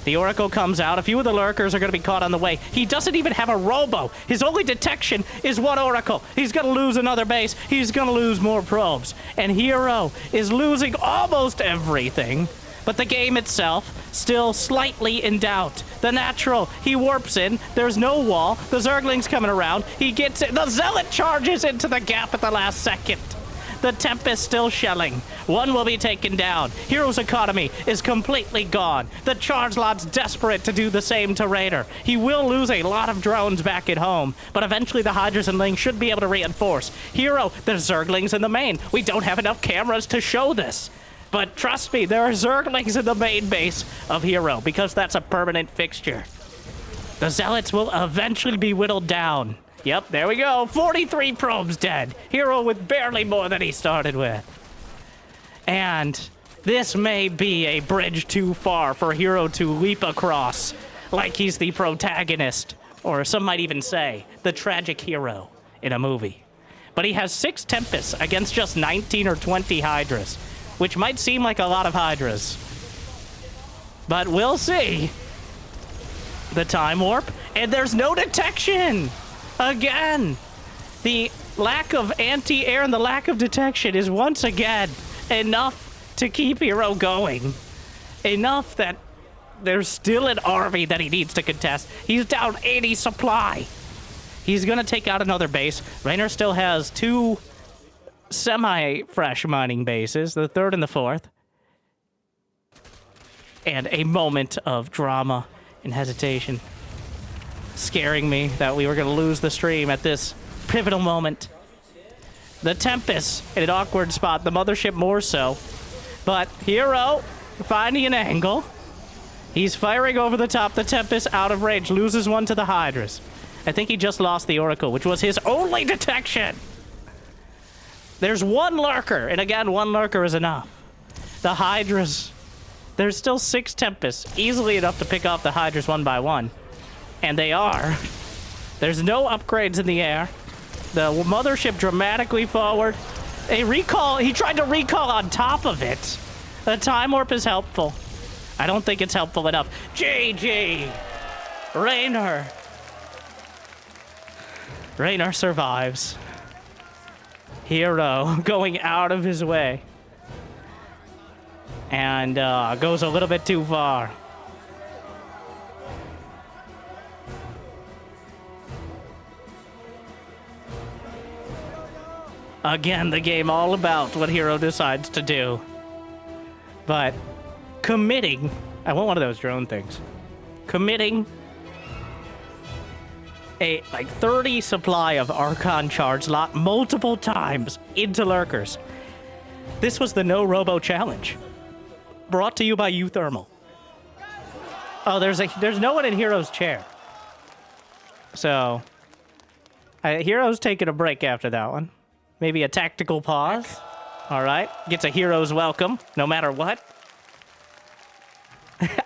The Oracle comes out. A few of the Lurkers are going to be caught on the way. He doesn't even have a Robo. His only detection is 1 Oracle. He's going to lose another base. He's going to lose more probes. And Hero is losing almost everything. But the game itself, still slightly in doubt. The natural, he warps in. There's no wall. The Zergling's coming around. He gets it. The Zealot charges into the gap at the last second. The Tempest still shelling. 1 will be taken down. Hero's economy is completely gone. The charge lot's desperate to do the same to Reynor. He will lose a lot of drones back at home, but eventually the Hydras and Ling should be able to reinforce. Hero, there's Zerglings in the main. We don't have enough cameras to show this. But trust me, there are Zerglings in the main base of Hero, because that's a permanent fixture. The Zealots will eventually be whittled down. Yep, there we go. 43 probes dead. Hero with barely more than he started with. And this may be a bridge too far for Hero to leap across, like he's the protagonist, or some might even say, the tragic hero in a movie. But he has 6 Tempests against just 19 or 20 Hydras, which might seem like a lot of Hydras. But we'll see. The time warp, and there's no detection! Again! The lack of anti-air and the lack of detection is once again enough to keep Hero going. Enough that there's still an army that he needs to contest. He's down 80 supply. He's gonna take out another base. Reynor still has 2 semi-fresh mining bases, the 3rd and the 4th. And a moment of drama and hesitation. Scaring me that we were going to lose the stream at this pivotal moment. The Tempest in an awkward spot, the mothership more so. But Hero finding an angle. He's firing over the top. The Tempest out of range, loses 1 to the Hydras. I think he just lost the Oracle, which was his only detection. There's 1 Lurker, and again, 1 Lurker is enough. The Hydras, there's still 6 Tempests, easily enough to pick off the Hydras 1 by 1. And they are. There's no upgrades in the air. The mothership dramatically forward. A recall, he tried to recall on top of it. The time warp is helpful. I don't think it's helpful enough. GG. Reynor! Reynor survives. Hero going out of his way. And goes a little bit too far. Again, the game all about what Hero decides to do. But committing... I want one of those drone things. Committing a 30 supply of Archon charge lot multiple times into lurkers. This was the No Robo Challenge. Brought to you by Uthermal. Oh, there's no one in Hero's chair. So, Hero's taking a break after that one. Maybe a tactical pause. All right. Gets a hero's welcome, no matter what.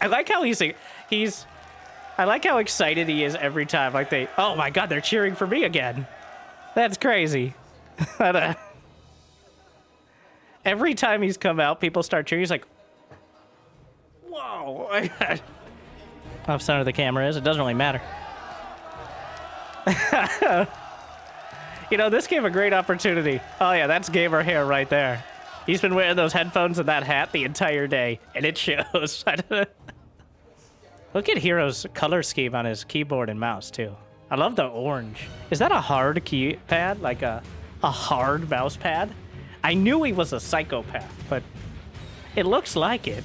I like how I like how excited he is every time. Like oh my god, they're cheering for me again. That's crazy. Every time he's come out, people start cheering. He's like, whoa. Off center the camera is. It doesn't really matter. You know, this gave a great opportunity. Oh yeah, that's gamer hair right there. He's been wearing those headphones and that hat the entire day, and it shows. Look at Hero's color scheme on his keyboard and mouse, too. I love the orange. Is that a hard keypad? Like a hard mouse pad? I knew he was a psychopath, but it looks like it.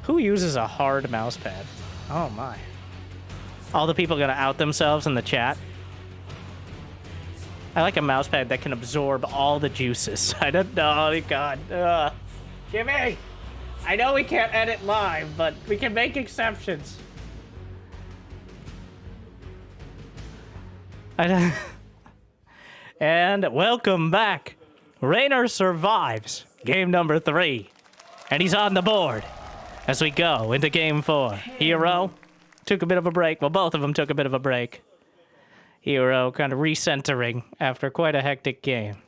Who uses a hard mouse pad? Oh, my. All the people gonna out themselves in the chat? I like a mouse pad that can absorb all the juices. I don't know. Oh, God. Jimmy! I know we can't edit live, but we can make exceptions. And welcome back. Reynor survives game number 3. And he's on the board as we go into game 4. Hero took a bit of a break. Well, both of them took a bit of a break. Hero kind of recentering after quite a hectic game.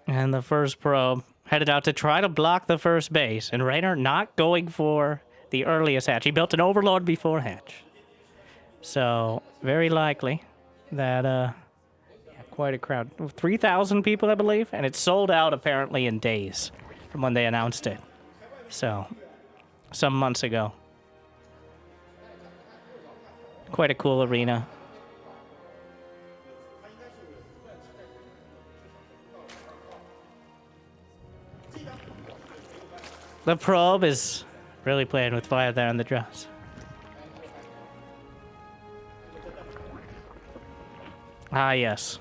And the first probe headed out to try to block the first base, and Reynor not going for the earliest hatch. He built an overlord before hatch. So, very likely that, yeah, quite a crowd. 3,000 people, I believe, and it sold out apparently in days from when they announced it. So, some months ago. Quite a cool arena. The probe is really playing with fire there on the dress. Ah, yes.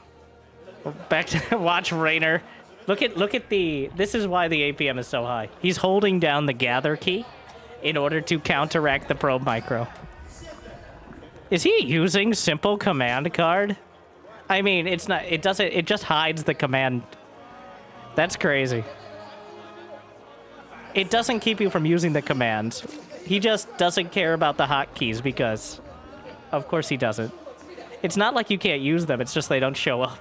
Back to watch Reynor. Look at the... This is why the APM is so high. He's holding down the gather key in order to counteract the probe micro. Is he using simple command card? I mean, it's not... It doesn't... It just hides the command. That's crazy. It doesn't keep you from using the commands. He just doesn't care about the hotkeys because... Of course he doesn't. It's not like you can't use them, it's just they don't show up.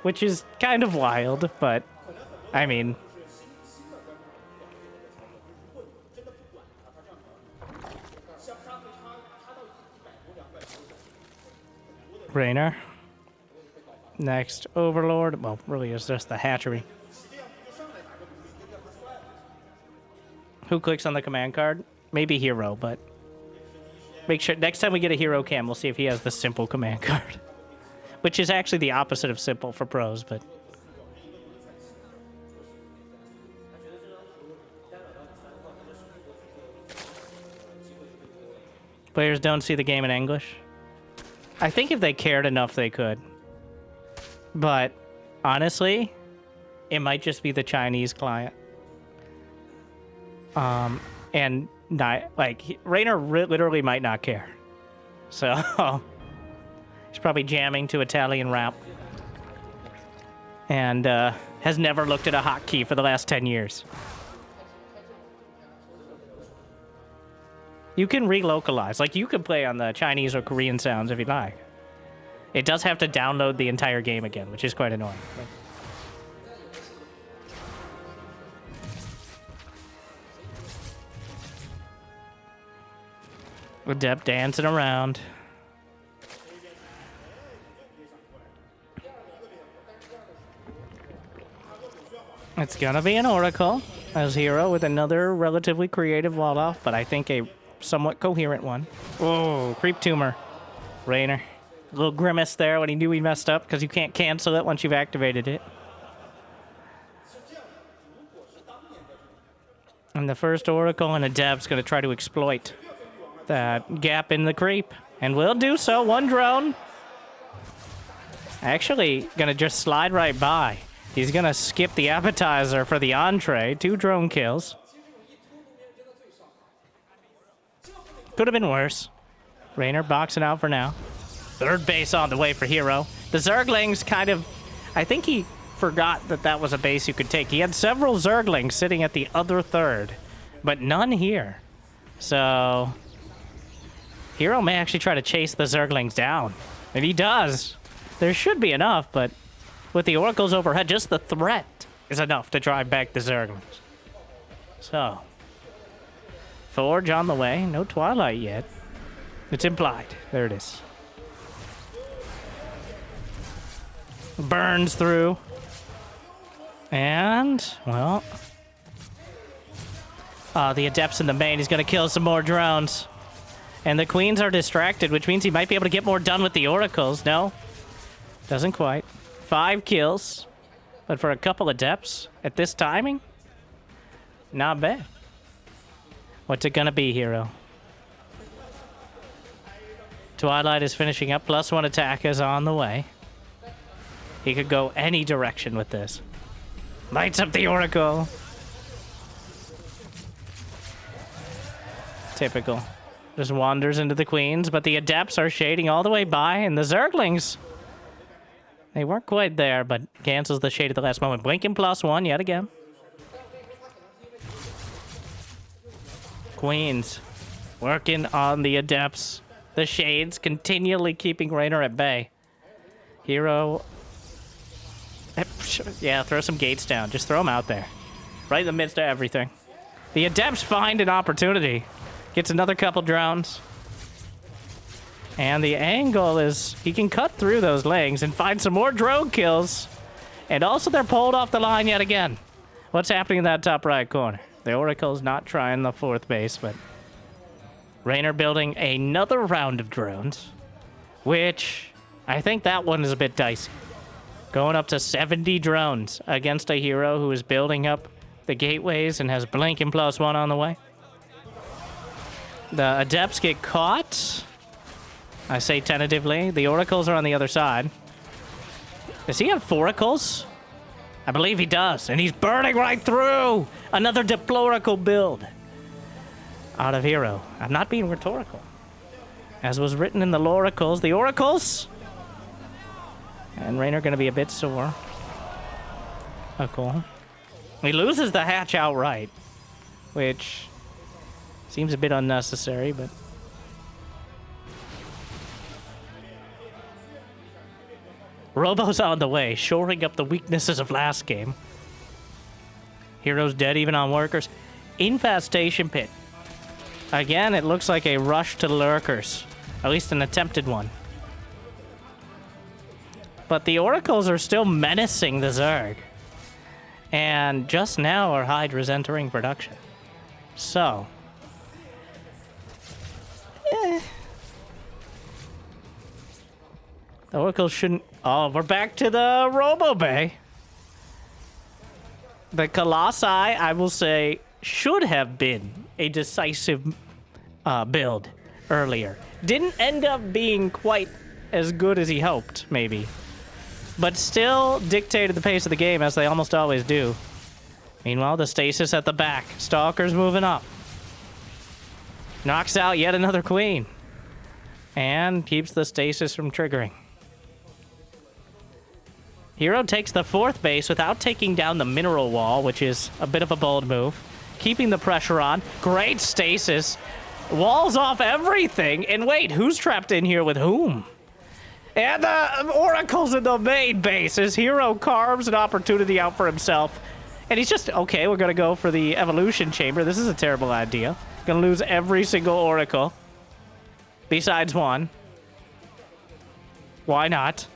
Which is kind of wild, but... I mean... Reynor. Next, Overlord. Well, really it's just the hatchery. Who clicks on the command card? Maybe Hero, but... Make sure, next time we get a Hero cam, we'll see if he has the simple command card. Which is actually the opposite of simple for pros, but... Players don't see the game in English. I think if they cared enough, they could. But, honestly, it might just be the Chinese client. And not, like, Reynor literally might not care. So, he's probably jamming to Italian rap. And, has never looked at a hotkey for the last 10 years. You can relocalize. Like, you can play on the Chinese or Korean sounds if you like. It does have to download the entire game again, which is quite annoying. But... Adept dancing around. It's gonna be an Oracle as hero with another relatively creative wall off, but I think a somewhat coherent one. Oh, creep tumor. Reynor. A little grimace there when he knew he messed up because you can't cancel it once you've activated it. And the first Oracle and Adept's gonna try to exploit that gap in the creep. And will do so. One drone. Actually, gonna just slide right by. He's gonna skip the appetizer for the entree. 2 drone kills. Could have been worse. Reynor boxing out for now. Third base on the way for Hero. The Zerglings kind of... I think he forgot that that was a base you could take. He had several Zerglings sitting at the other third, but none here. So... Hero may actually try to chase the Zerglings down. And he does. There should be enough, but... with the Oracles overhead, just the threat is enough to drive back the Zerglings. So... Forge on the way. No Twilight yet. It's implied. There it is. Burns through. And, well... the Adepts in the main. He's going to kill some more drones. And the Queens are distracted, which means he might be able to get more done with the Oracles. No. Doesn't quite. 5 kills. But for a couple Adepts, at this timing, not bad. What's it gonna be, Hero? Twilight is finishing up. +1 attack is on the way. He could go any direction with this. Lights up the Oracle. Typical. Just wanders into the Queens, but the Adepts are shading all the way by, and the Zerglings... they weren't quite there, but cancels the shade at the last moment. Blinking +1 yet again. Queens working on the Adepts. The shades continually keeping Reynor at bay. Hero... yeah, throw some gates down. Just throw them out there. Right in the midst of everything. The Adepts find an opportunity. Gets another couple drones. And the angle is he can cut through those legs and find some more drone kills. And also they're pulled off the line yet again. What's happening in that top right corner? The Oracle's not trying the 4th base, but Reynor building another round of drones, which I think that one is a bit dicey. Going up to 70 drones against a hero who is building up the gateways and has blinking +1 on the way. The Adepts get caught. I say tentatively. The Oracles are on the other side. Does he have Foracles? I believe he does. And he's burning right through. Another Deploracle build. Out of Hero. I'm not being rhetorical. As was written in the Loracles, the Oracles. And Reynor going to be a bit sore. Oh, cool. He loses the hatch outright. Which seems a bit unnecessary, but... Robo's on the way, shoring up the weaknesses of last game. Hero's dead even on workers. Infestation pit. Again, it looks like a rush to lurkers. At least an attempted one. But the Oracles are still menacing the Zerg. And just now are Hydra's entering production. So... the Oracles shouldn't... oh, we're back to the Robo Bay. The Colossi, I will say, should have been a decisive build earlier. Didn't end up being quite as good as he hoped, maybe. But still dictated the pace of the game, as they almost always do. Meanwhile, the stasis at the back. Stalker's moving up. Knocks out yet another queen. And keeps the stasis from triggering. Hero takes the 4th base without taking down the mineral wall, which is a bit of a bold move. Keeping the pressure on. Great stasis. Walls off everything. And wait, who's trapped in here with whom? And the Oracle's in the main base as Hero carves an opportunity out for himself. And he's just, okay, we're going to go for the evolution chamber. This is a terrible idea. Going to lose every single Oracle. besides one. Why not?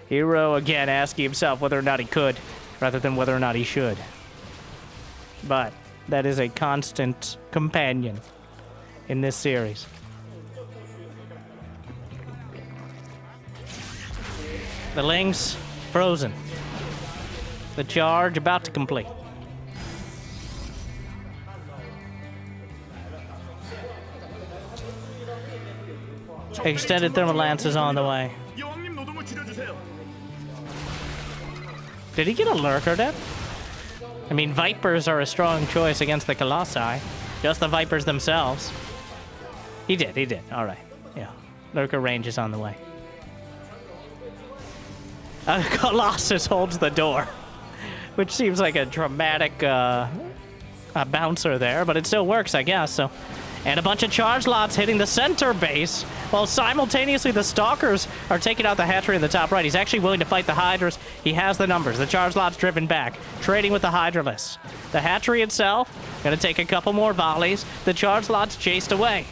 Hero, again, asking himself whether or not he could, rather than whether or not he should. But that is a constant companion in this series. The Lynx, frozen. The charge about to complete. Extended thermal lance is on the way. Did he get a lurker dead? I mean, Vipers are a strong choice against the Colossi. Just the Vipers themselves. He did. All right. Yeah. Lurker range is on the way. Colossus holds the door, which seems like a dramatic bouncer there, but it still works, I guess. So, and a bunch of charge lots hitting the center base, while simultaneously the Stalkers are taking out the hatchery in the top right. He's actually willing to fight the Hydras. He has the numbers. The charge lots driven back, trading with the Hydralists. The hatchery itself gonna take a couple more volleys. The charge lots chased away.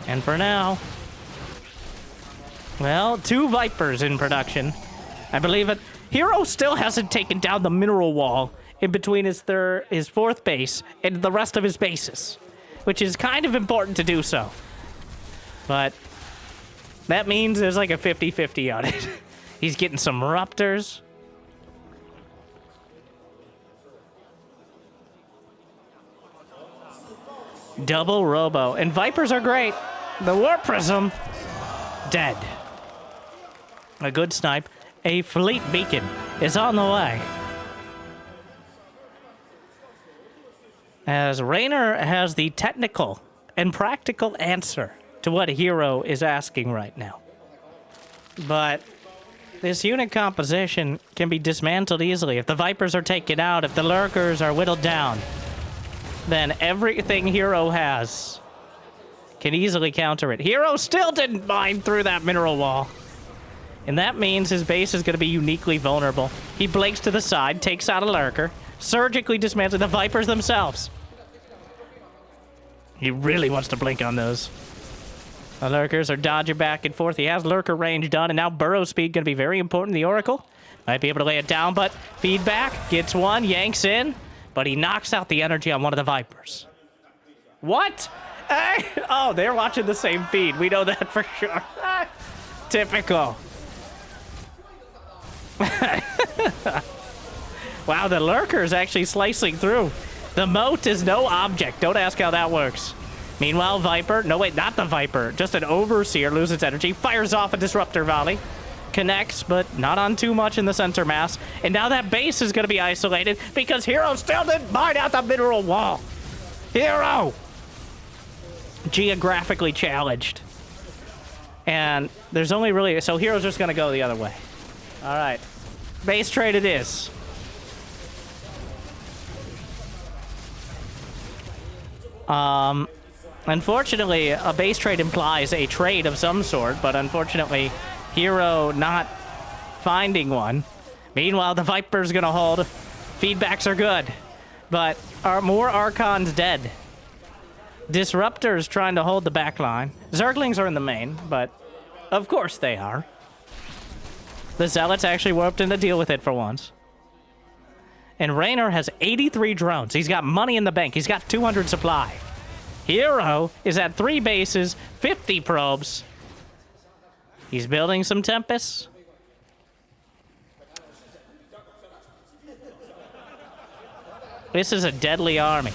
And for now, well, 2 Vipers in production. I believe it. Hero still hasn't taken down the mineral wall in between his 4th base and the rest of his bases, which is kind of important to do so. But that means there's like a 50-50 on it. He's getting some Raptors. Double Robo. And Vipers are great. The Warp Prism, dead. A good snipe. A fleet beacon is on the way. As Reynor has the technical and practical answer to what Hero is asking right now. But this unit composition can be dismantled easily. If the Vipers are taken out, if the Lurkers are whittled down, then everything Hero has can easily counter it. Hero still didn't mine through that mineral wall. And that means his base is going to be uniquely vulnerable. He blinks to the side, takes out a Lurker, surgically dismantling the Vipers themselves. He really wants to blink on those. The Lurkers are dodging back and forth. He has Lurker range done, and now burrow speed going to be very important. The Oracle might be able to lay it down, but feedback, gets one, yanks in, but he knocks out the energy on one of the Vipers. What? Hey! Oh, they're watching the same feed. We know that for sure. Typical. Wow, the Lurker is actually slicing through. The moat is no object. Don't ask how that works. Meanwhile, Viper, no wait, not the Viper, just an Overseer loses energy, fires off a Disruptor Volley, connects, but not on too much in the center mass, and now that base is going to be isolated because Hero still didn't mine out the mineral wall. Hero! Geographically challenged. And there's only really, so Hero's just going to go the other way. All right, base trade it is. Unfortunately, a base trade implies a trade of some sort, but unfortunately, Hero not finding one. Meanwhile, the Viper's gonna hold. Feedbacks are good, but are more Archons dead? Disruptors trying to hold the back line. Zerglings are in the main, but of course they are. The Zealots actually warped in to deal with it for once. And Reynor has 83 drones. He's got money in the bank. He's got 200 supply. Hero is at 3 bases, 50 probes. He's building some Tempests. This is a deadly army.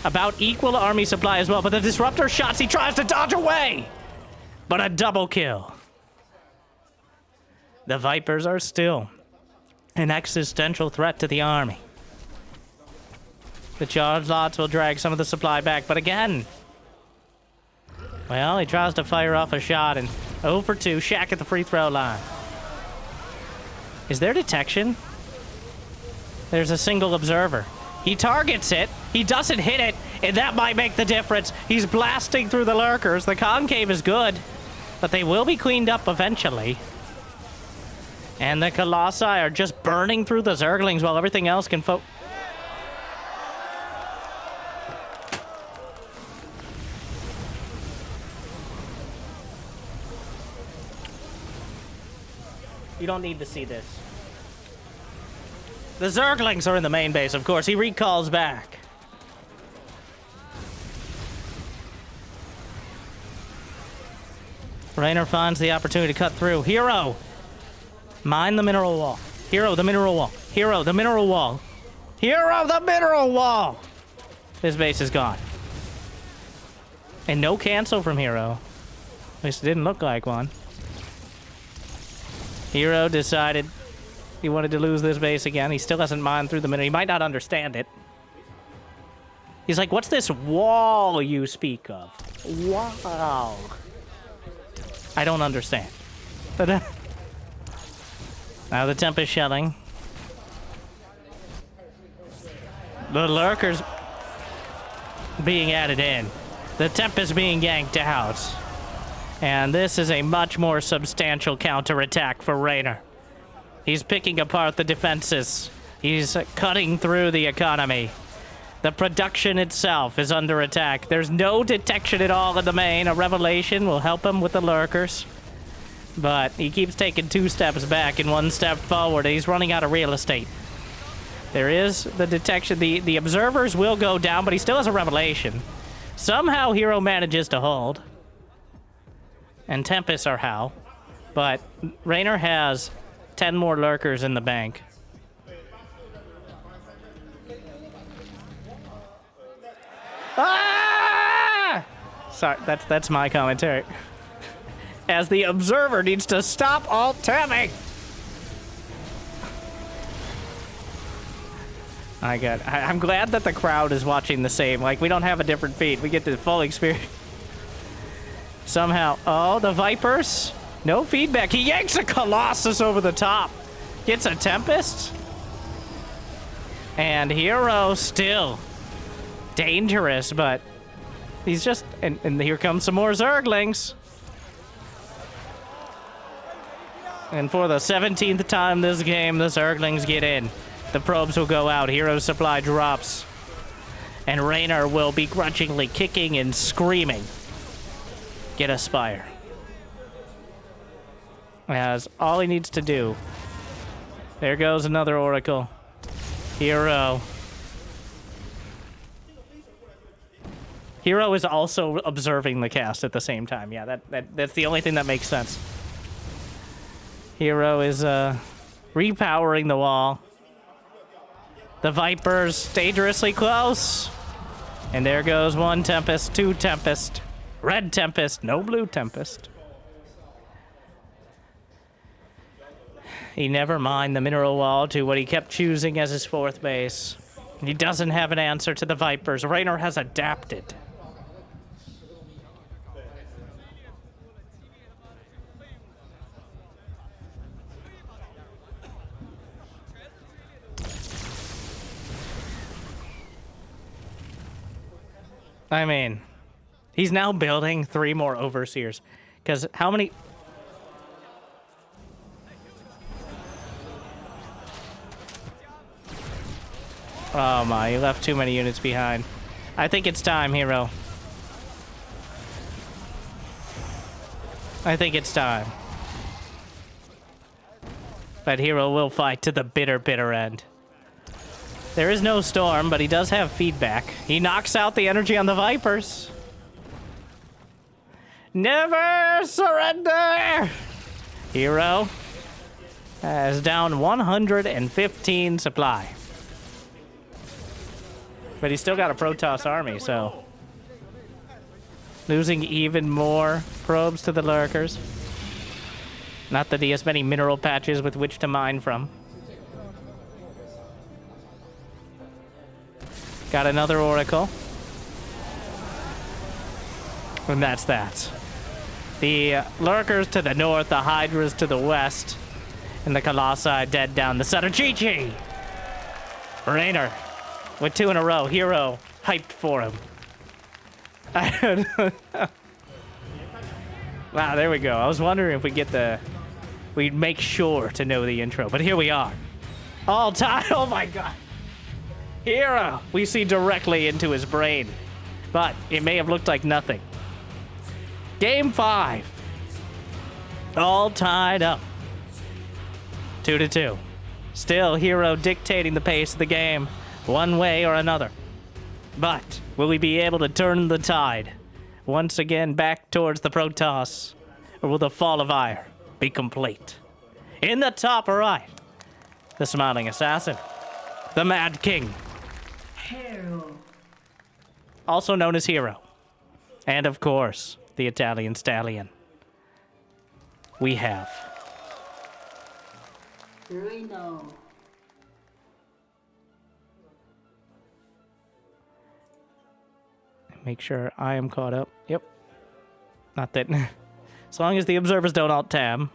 About equal army supply as well, but the Disruptor shots, he tries to dodge away. But a double kill. The Vipers are still an existential threat to the army. The charge lots will drag some of the supply back, but again, well, he tries to fire off a shot and 0 for 2, Shaq at the free throw line. Is there detection? There's a single observer. He targets it, he doesn't hit it, and that might make the difference. He's blasting through the Lurkers. The concave is good, but they will be cleaned up eventually. And the Colossi are just burning through the Zerglings while everything else can You don't need to see this. The Zerglings are in the main base, of course. He recalls back. Reynor finds the opportunity to cut through. Hero! Mine the mineral wall. Hero, the mineral wall. Hero, the mineral wall. Hero, the mineral wall! His base is gone. And no cancel from Hero. At least it didn't look like one. Hero decided he wanted to lose this base again. He still hasn't mined through the mineral. He might not understand it. He's like, what's this wall you speak of? Wow. I don't understand. Now the temp is shelling. The lurkers being added in. The temp is being yanked out. And this is a much more substantial counterattack for Reynor. He's picking apart the defenses. He's cutting through the economy. The production itself is under attack. There's no detection at all in the main. A revelation will help him with the lurkers. But he keeps taking 2 steps back and 1 step forward. He's running out of real estate. There is the detection. The observers will go down, but he still has a revelation. Somehow Hero manages to hold. And Tempest are how. But Reynor has 10 more lurkers in the bank. Ah! Sorry, that's my commentary. As the observer needs to stop alt-tabbing. I'm glad that the crowd is watching the same. Like, we don't have a different feed. We get the full experience. Somehow. Oh, the Vipers. No feedback. He yanks a Colossus over the top. Gets a Tempest. And Hero still dangerous, but he's just... And here comes some more Zerglings. And for the 17th time this game, the Zerglings get in. The probes will go out. Hero supply drops. And Reynor will begrudgingly kicking and screaming. Get a Spire. As all he needs to do. There goes another Oracle. Hero. Hero is also observing the cast at the same time. Yeah, that's the only thing that makes sense. Hero is repowering the wall. The Vipers dangerously close. And there goes 1 Tempest, 2 Tempest. Red Tempest, no blue Tempest. He never mined the mineral wall to what he kept choosing as his 4th base. He doesn't have an answer to the Vipers. Reynor has adapted. I mean, he's now building 3 more Overseers. Because how many... Oh my, he left too many units behind. I think it's time, Hero. I think it's time. But Hero will fight to the bitter, bitter end. There is no storm, but he does have feedback. He knocks out the energy on the Vipers. Never surrender! Hero has down 115 supply. But he's still got a Protoss army, so... Losing even more probes to the lurkers. Not that he has many mineral patches with which to mine from. Got another Oracle. And that's that. The lurkers to the north, the Hydras to the west, and the Colossi dead down the center. GG! Reynor with 2 in a row. Hero hyped for him. Wow, there we go. I was wondering if we get the... We'd make sure to know the intro, but here we are. All time. Oh my god. Hero! We see directly into his brain. But it may have looked like nothing. Game 5. All tied up. 2-2. Still, Hero dictating the pace of the game, one way or another. But will we be able to turn the tide once again back towards the Protoss? Or will the fall of Ire be complete? In the top right, the smiling assassin, the Mad King, Hero. also known as Hero. And of course, the Italian stallion. We have Reynor. make sure I am caught up. Yep. Not that. As long as the observers don't alt-tab.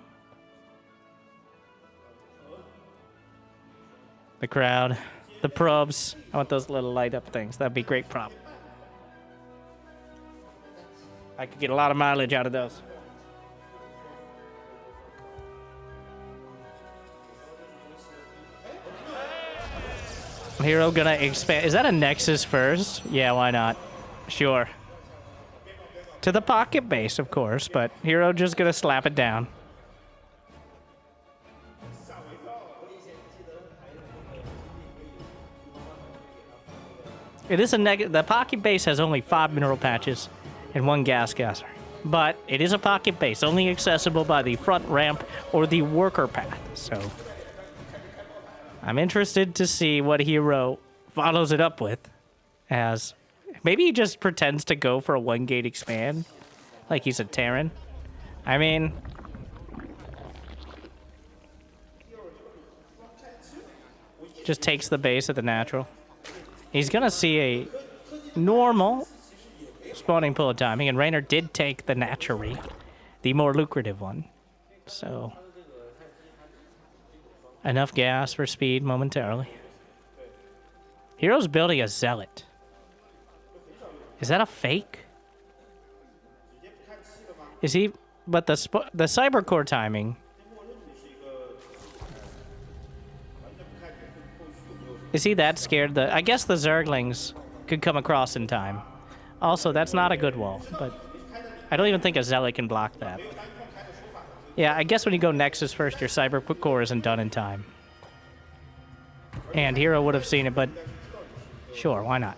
The crowd. The probes. I want those little light-up things. That'd be great prop. I could get a lot of mileage out of those. Hero gonna expand. Is that a Nexus first? Yeah, why not? Sure. To the pocket base, of course, but Hero just gonna slap it down. It is the pocket base has only 5 mineral patches and 1 gas gasser. But it is a pocket base, only accessible by the front ramp or the worker path, so I'm interested to see what Hero follows it up with, as maybe he just pretends to go for a 1-gate expand, like he's a Terran. I mean, just takes the base at the natural. He's gonna see a normal spawning pull timing, and Reynor did take the naturally, the more lucrative one. So enough gas for speed momentarily. Hero's building a zealot. Is that a fake? Is he? But the cyber core timing. Is he that scared? I guess the Zerglings could come across in time. Also, that's not a good wall, but I don't even think a zealot can block that. Yeah, I guess when you go Nexus first, your cyber core isn't done in time. And Hero would have seen it, but sure, why not?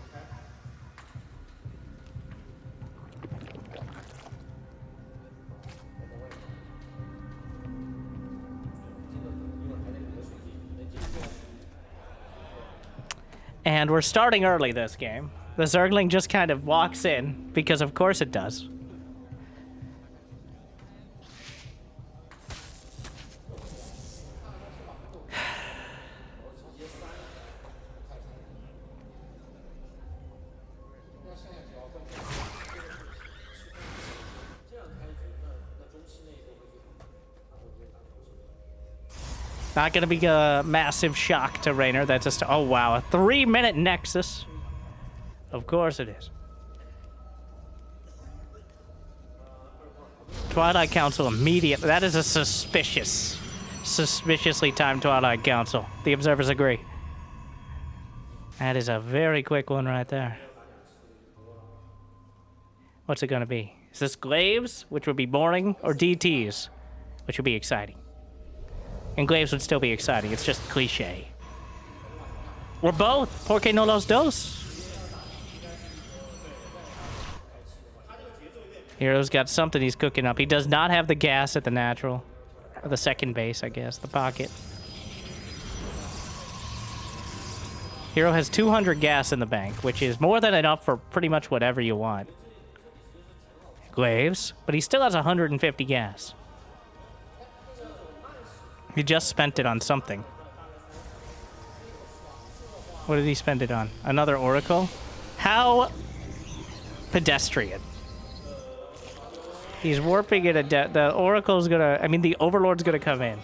And we're starting early this game. The Zergling just kind of walks in, because of course it does. Not going to be a massive shock to Reynor. That's just, oh wow, a 3-minute Nexus. Of course it is. Twilight Council immediately. That is a suspiciously timed Twilight Council. The observers agree. That is a very quick one right there. What's it going to be? Is this Glaives, which would be boring, or DTs, which would be exciting? And Glaives would still be exciting. It's just cliche. Or both. Porque no los dos? Hero's got something he's cooking up. He does not have the gas at the natural. Or the second base, I guess. The pocket. Hero has 200 gas in the bank, which is more than enough for pretty much whatever you want. Glaives. But he still has 150 gas. He just spent it on something. What did he spend it on? Another Oracle? How pedestrian. He's warping it the Oracle's gonna... I mean, the Overlord's gonna come in.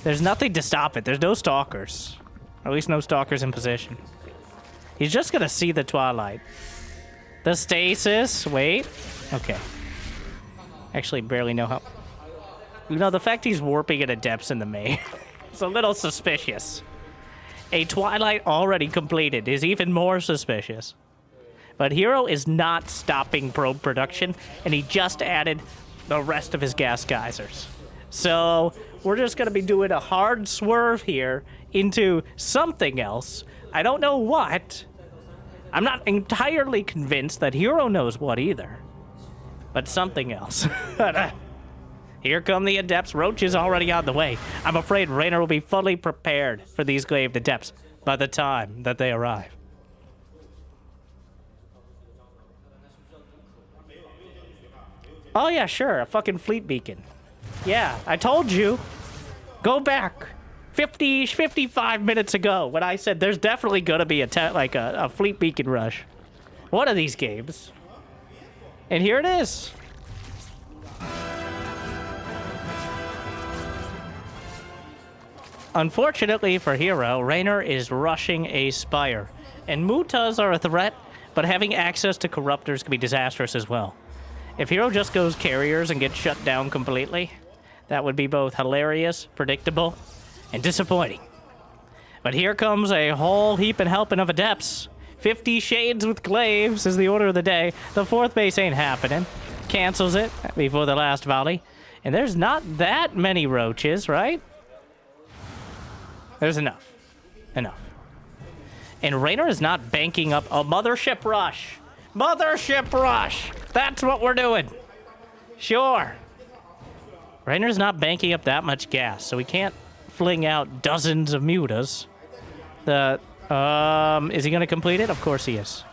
There's nothing to stop it. There's no Stalkers. Or at least no Stalkers in position. He's just gonna see the Twilight. The Stasis... Wait. Okay. Actually, barely know how... You know, the fact he's warping at a depths in the main, it's a little suspicious. A Twilight already completed is even more suspicious. But Hero is not stopping probe production, and he just added the rest of his gas geysers. So we're just going to be doing a hard swerve here into something else. I don't know what. I'm not entirely convinced that Hero knows what either. But something else. Here come the Adepts. Roach is already on the way. I'm afraid Reynor will be fully prepared for these Glaive Adepts by the time that they arrive. Oh yeah, sure, a fucking fleet beacon. Yeah, I told you. Go back 55 minutes ago when I said there's definitely gonna be a fleet beacon rush. One of these games. And here it is. Unfortunately for Hero, Reynor is rushing a Spire. And Mutas are a threat, but having access to Corruptors can be disastrous as well. If Hero just goes Carriers and gets shut down completely, that would be both hilarious, predictable, and disappointing. But here comes a whole heap and helping of Adepts. 50 Shades with Glaives is the order of the day. The 4th base ain't happening. Cancels it before the last volley. And there's not that many Roaches, right? There's enough. Enough. And Reynor is not banking up a Mothership Rush. Mothership Rush! That's what we're doing. Sure. Reynor's not banking up that much gas, so we can't fling out dozens of mutas. Is he going to complete it? Of course he is.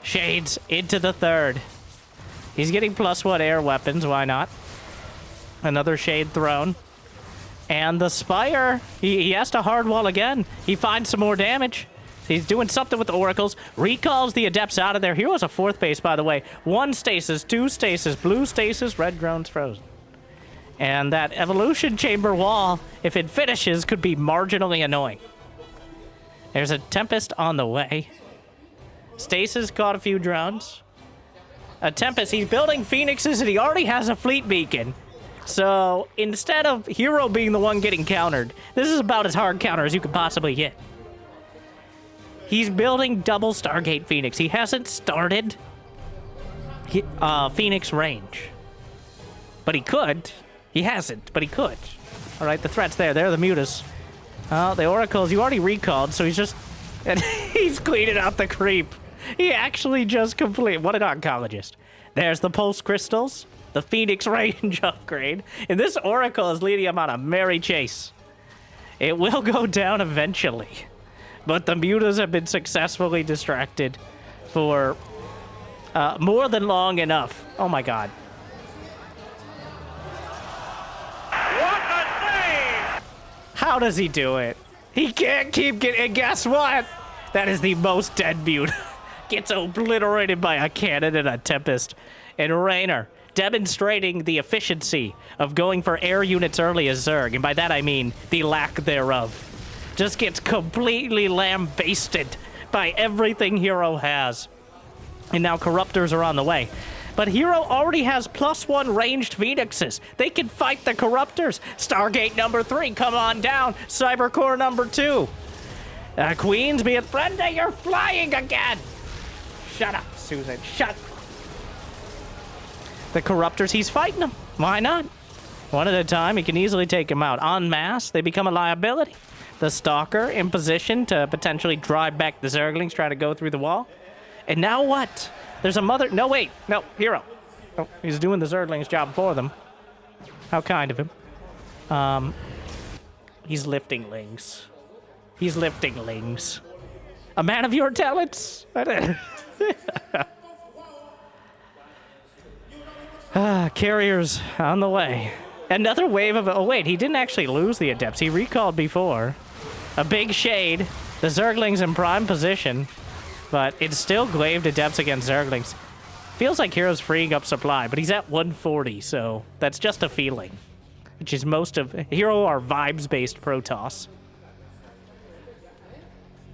Shades into the 3rd. He's getting +1 air weapons, why not? Another Shade thrown. And the Spire, he has to hardwall again. He finds some more damage. He's doing something with the Oracles. Recalls the Adepts out of there. Hero's a 4th base, by the way. 1 stasis, 2 stasis, blue stasis, red drones frozen. And that Evolution Chamber wall, if it finishes, could be marginally annoying. There's a Tempest on the way. Stasis caught a few drones. A Tempest, he's building Phoenixes and he already has a fleet beacon. So instead of Hero being the one getting countered, this is about as hard counter as you could possibly get. He's building double Stargate Phoenix. He hasn't started Phoenix range. But he could. He hasn't, but he could. All right, the threat's there. There are the mutas. The Oracles, you already recalled, so he's just... And he's cleaning out the creep. He actually just completed... What an oncologist. There's the Pulse Crystals. The Phoenix range upgrade. And this Oracle is leading him on a merry chase. It will go down eventually. But the mutas have been successfully distracted for more than long enough. Oh my god. What a save! How does he do it? He can't keep getting... And guess what? That is the most dead mute. Gets obliterated by a cannon and a Tempest. And Reynor demonstrating the efficiency of going for air units early as Zerg. And by that I mean the lack thereof. Just gets completely lambasted by everything Hero has. And now Corruptors are on the way. But Hero already has +1 ranged Phoenixes. They can fight the Corruptors. Stargate number 3, come on down. Cybercore number 2. Queens, be it Brenda, you're flying again. Shut up, Susan, shut. The Corruptors, he's fighting them. Why not? One at a time, he can easily take them out. En masse, they become a liability. The Stalker in position to potentially drive back the Zerglings trying to go through the wall. And now what? There's a mother... No, wait. No, Hero. Oh, he's doing the Zerglings' job for them. How kind of him. He's lifting lings. He's lifting lings. A man of your talents? Carriers on the way. Another wave of... Oh, wait. He didn't actually lose the Adepts. He recalled before. A big Shade. The Zerglings in prime position. But it's still Glaved Adepts against Zerglings. Feels like Hero's freeing up supply, but he's at 140, so that's just a feeling. Which is most of... Hero are vibes-based Protoss.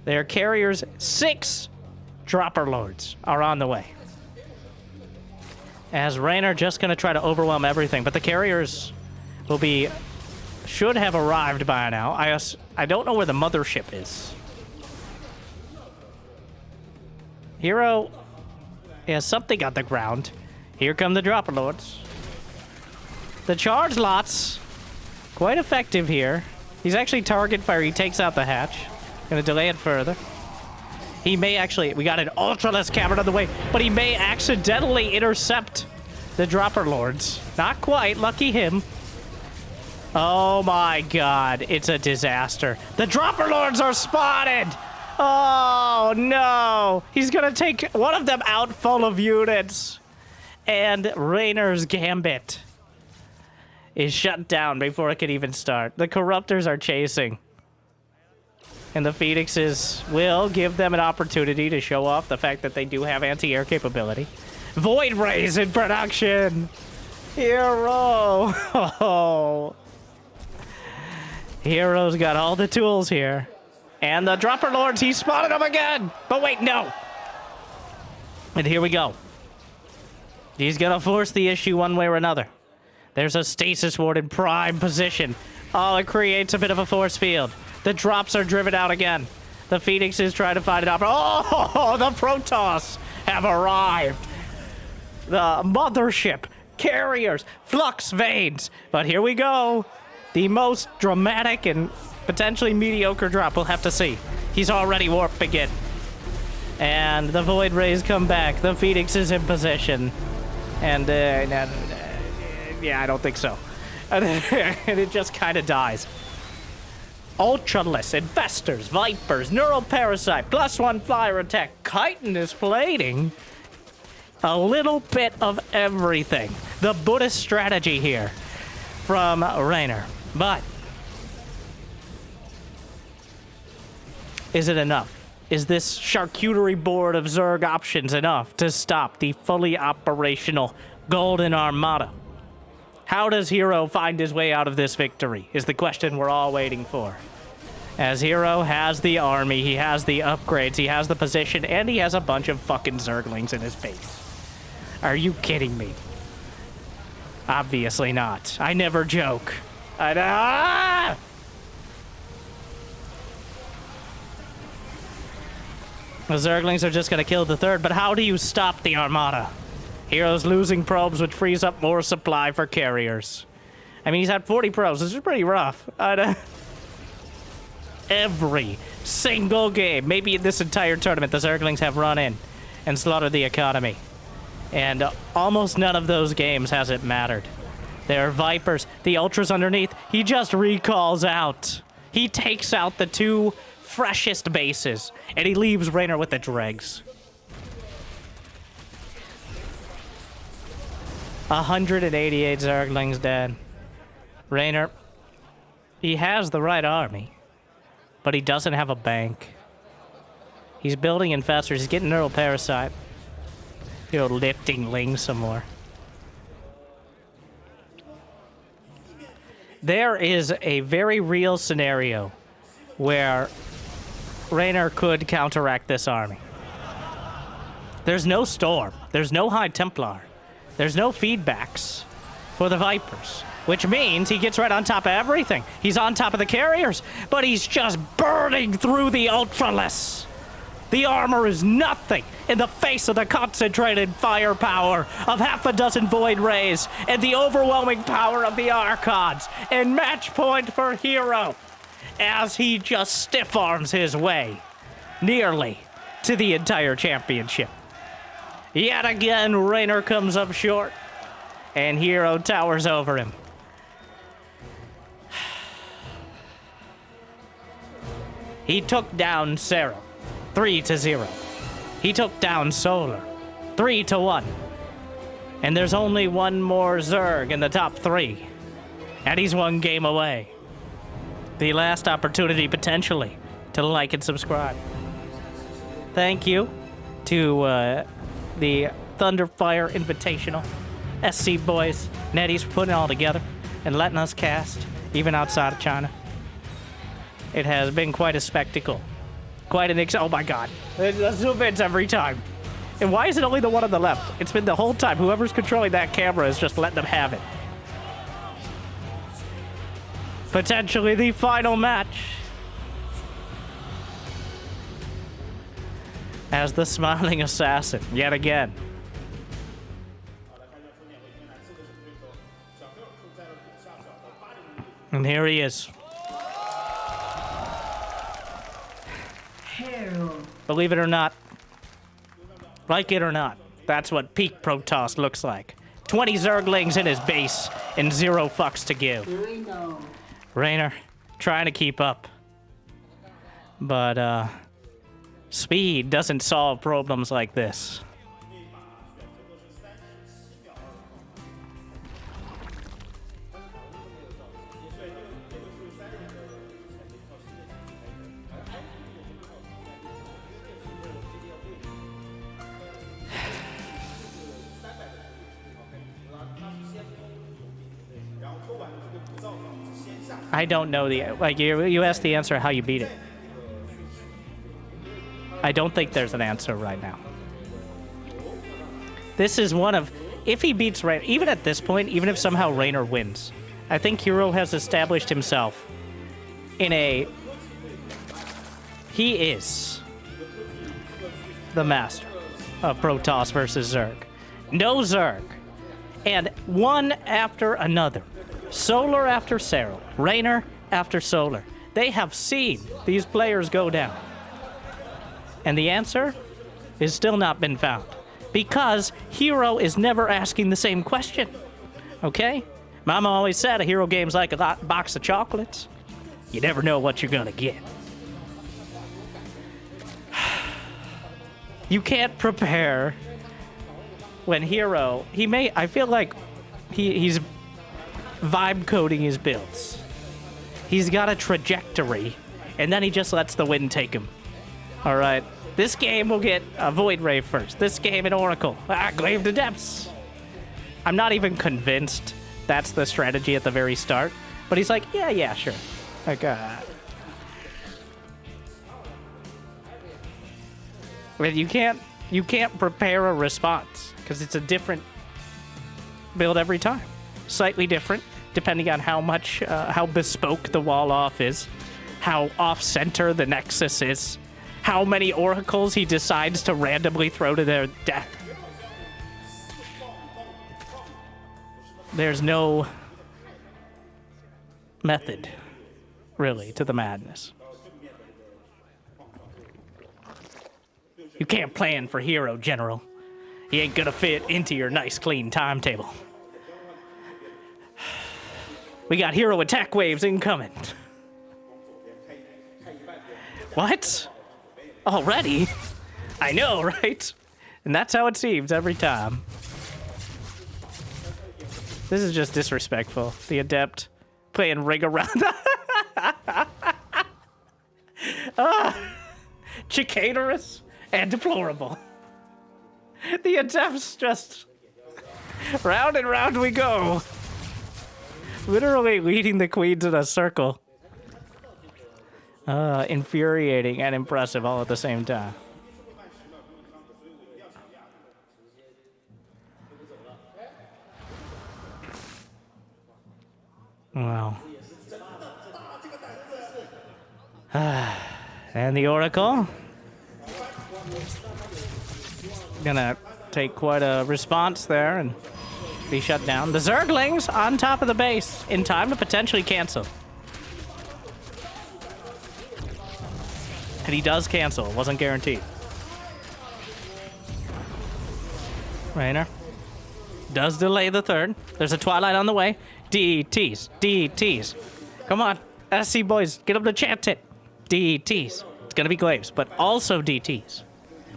Their Carriers, 6 Dropper Lords are on the way. As Reynor just going to try to overwhelm everything, but the Carriers will be... should have arrived by now. I don't know where the Mothership is. Hero has something on the ground. Here come the Dropper Lords. The charge lots. Quite effective here. He's actually target fire. He takes out the hatch. Gonna delay it further. He may actually... We got an Ultraless Cavern on the way, but he may accidentally intercept the Dropper Lords. Not quite. Lucky him. Oh my god. It's a disaster. The Dropper Lords are spotted! Oh no! He's gonna take one of them out full of units. And Reynor's Gambit is shut down before it can even start. The Corruptors are chasing. And the Phoenixes will give them an opportunity to show off the fact that they do have anti-air capability. Void Rays in production! Hero! Oh. Hero's got all the tools here. And the Dropper Lords, he spotted them again! But wait, no! And here we go. He's gonna force the issue one way or another. There's a Stasis Ward in prime position. Oh, it creates a bit of a force field. The drops are driven out again. The Phoenixes try to find an opportunity. Oh, the Protoss have arrived. The mothership, carriers, flux veins. But here we go. The most dramatic and potentially mediocre drop. We'll have to see. He's already warping it. And the Void Rays come back. The Phoenix is in position. And, yeah, I don't think so. And it just kind of dies. Ultraless, Infestors, Vipers, Neural Parasite, +1 flyer attack, Chitinous Plating. A little bit of everything. The Buddhist strategy here from Reynor. But is it enough? Is this charcuterie board of Zerg options enough to stop the fully operational Golden Armada? How does Hero find his way out of this victory is the question we're all waiting for. As Hero has the army, he has the upgrades, he has the position, and he has a bunch of fucking Zerglings in his base. Are you kidding me? Obviously not. I never joke. The Zerglings are just gonna kill the third, but how do you stop the Armada? Hero's losing probes, which frees up more supply for carriers. I mean, he's had 40 probes. This is pretty rough. Every single game, maybe in this entire tournament, the Zerglings have run in and slaughtered the economy. And almost none of those games has it mattered. There are Vipers, the Ultras underneath. He just recalls out. He takes out the two freshest bases, and he leaves Reynor with the dregs. 188 Zerglings dead. Reynor, he has the right army, but he doesn't have a bank. He's building Infestors. He's getting Neural Parasite. You know, lifting Ling some more. There is a very real scenario where Reynor could counteract this army. There's no Storm. There's no High Templar. There's no feedbacks for the Vipers, which means he gets right on top of everything. He's on top of the carriers, but he's just burning through the Ultraless. The armor is nothing in the face of the concentrated firepower of half a dozen Void Rays and the overwhelming power of the Archons. And match point for Hero as he just stiff arms his way nearly to the entire championship. Yet again, Reynor comes up short, and Hero towers over him. He took down Serral, 3-0. He took down Solar, 3-1. And there's only one more Zerg in the top 3, and he's one game away. The last opportunity, potentially, to like and subscribe. Thank you to the Thunderfire Invitational. SC boys, Netties for putting it all together and letting us cast, even outside of China. It has been quite a spectacle. Quite an oh my god. There's new events every time. And why is it only the one on the left? It's been the whole time. Whoever's controlling that camera is just letting them have it. Potentially the final match. As the smiling assassin, yet again. And here he is. Hero. Believe it or not, like it or not, that's what peak Protoss looks like. 20 Zerglings in his base and 0 fucks to give. Reynor. Reynor, trying to keep up. But, speed doesn't solve problems like this. I don't know the, like, you asked the answer how you beat it. I don't think there's an answer right now. This is one of, if he beats Reynor, even at this point, even if somehow Reynor wins, I think Hero has established himself in a, he is the master of Protoss versus Zerg. No Zerg. And one after another. Solar after Serral. Reynor after Solar. They have seen these players go down. And the answer is still not been found. Because Hero is never asking the same question. Okay? Mama always said a hero game's like a box of chocolates. You never know what you're gonna get. You can't prepare when Hero, I feel like he's vibe coding his builds. He's got a trajectory, and then he just lets the wind take him. All right, this game will get a Void Ray first. This game an Oracle. Glaive to Depths. I'm not even convinced that's the strategy at the very start, but he's like, yeah, sure. Like, I mean, you can't prepare a response because it's a different build every time. Slightly different, depending on how bespoke the wall off is, how off-center the Nexus is, how many oracles he decides to randomly throw to their death. There's no method, really, to the madness. You can't plan for Hero, General. He ain't gonna fit into your nice, clean timetable. We got Hero attack waves incoming. What? Already? I know, right? And that's how it seems every time. This is just disrespectful. The Adept playing ring around. Chicanerous and deplorable. The Adept's just round and round we go. Literally leading the queens in a circle. Infuriating and impressive all at the same time. Wow. And the Oracle. Gonna take quite a response there and be shut down. The Zerglings on top of the base in time to potentially cancel. And he does cancel. It wasn't guaranteed. Reynor does delay the third. There's a Twilight on the way. DTs. DTs. Come on. SC boys, get them to chant it. DTs. It's gonna be Glaives, but also DTs.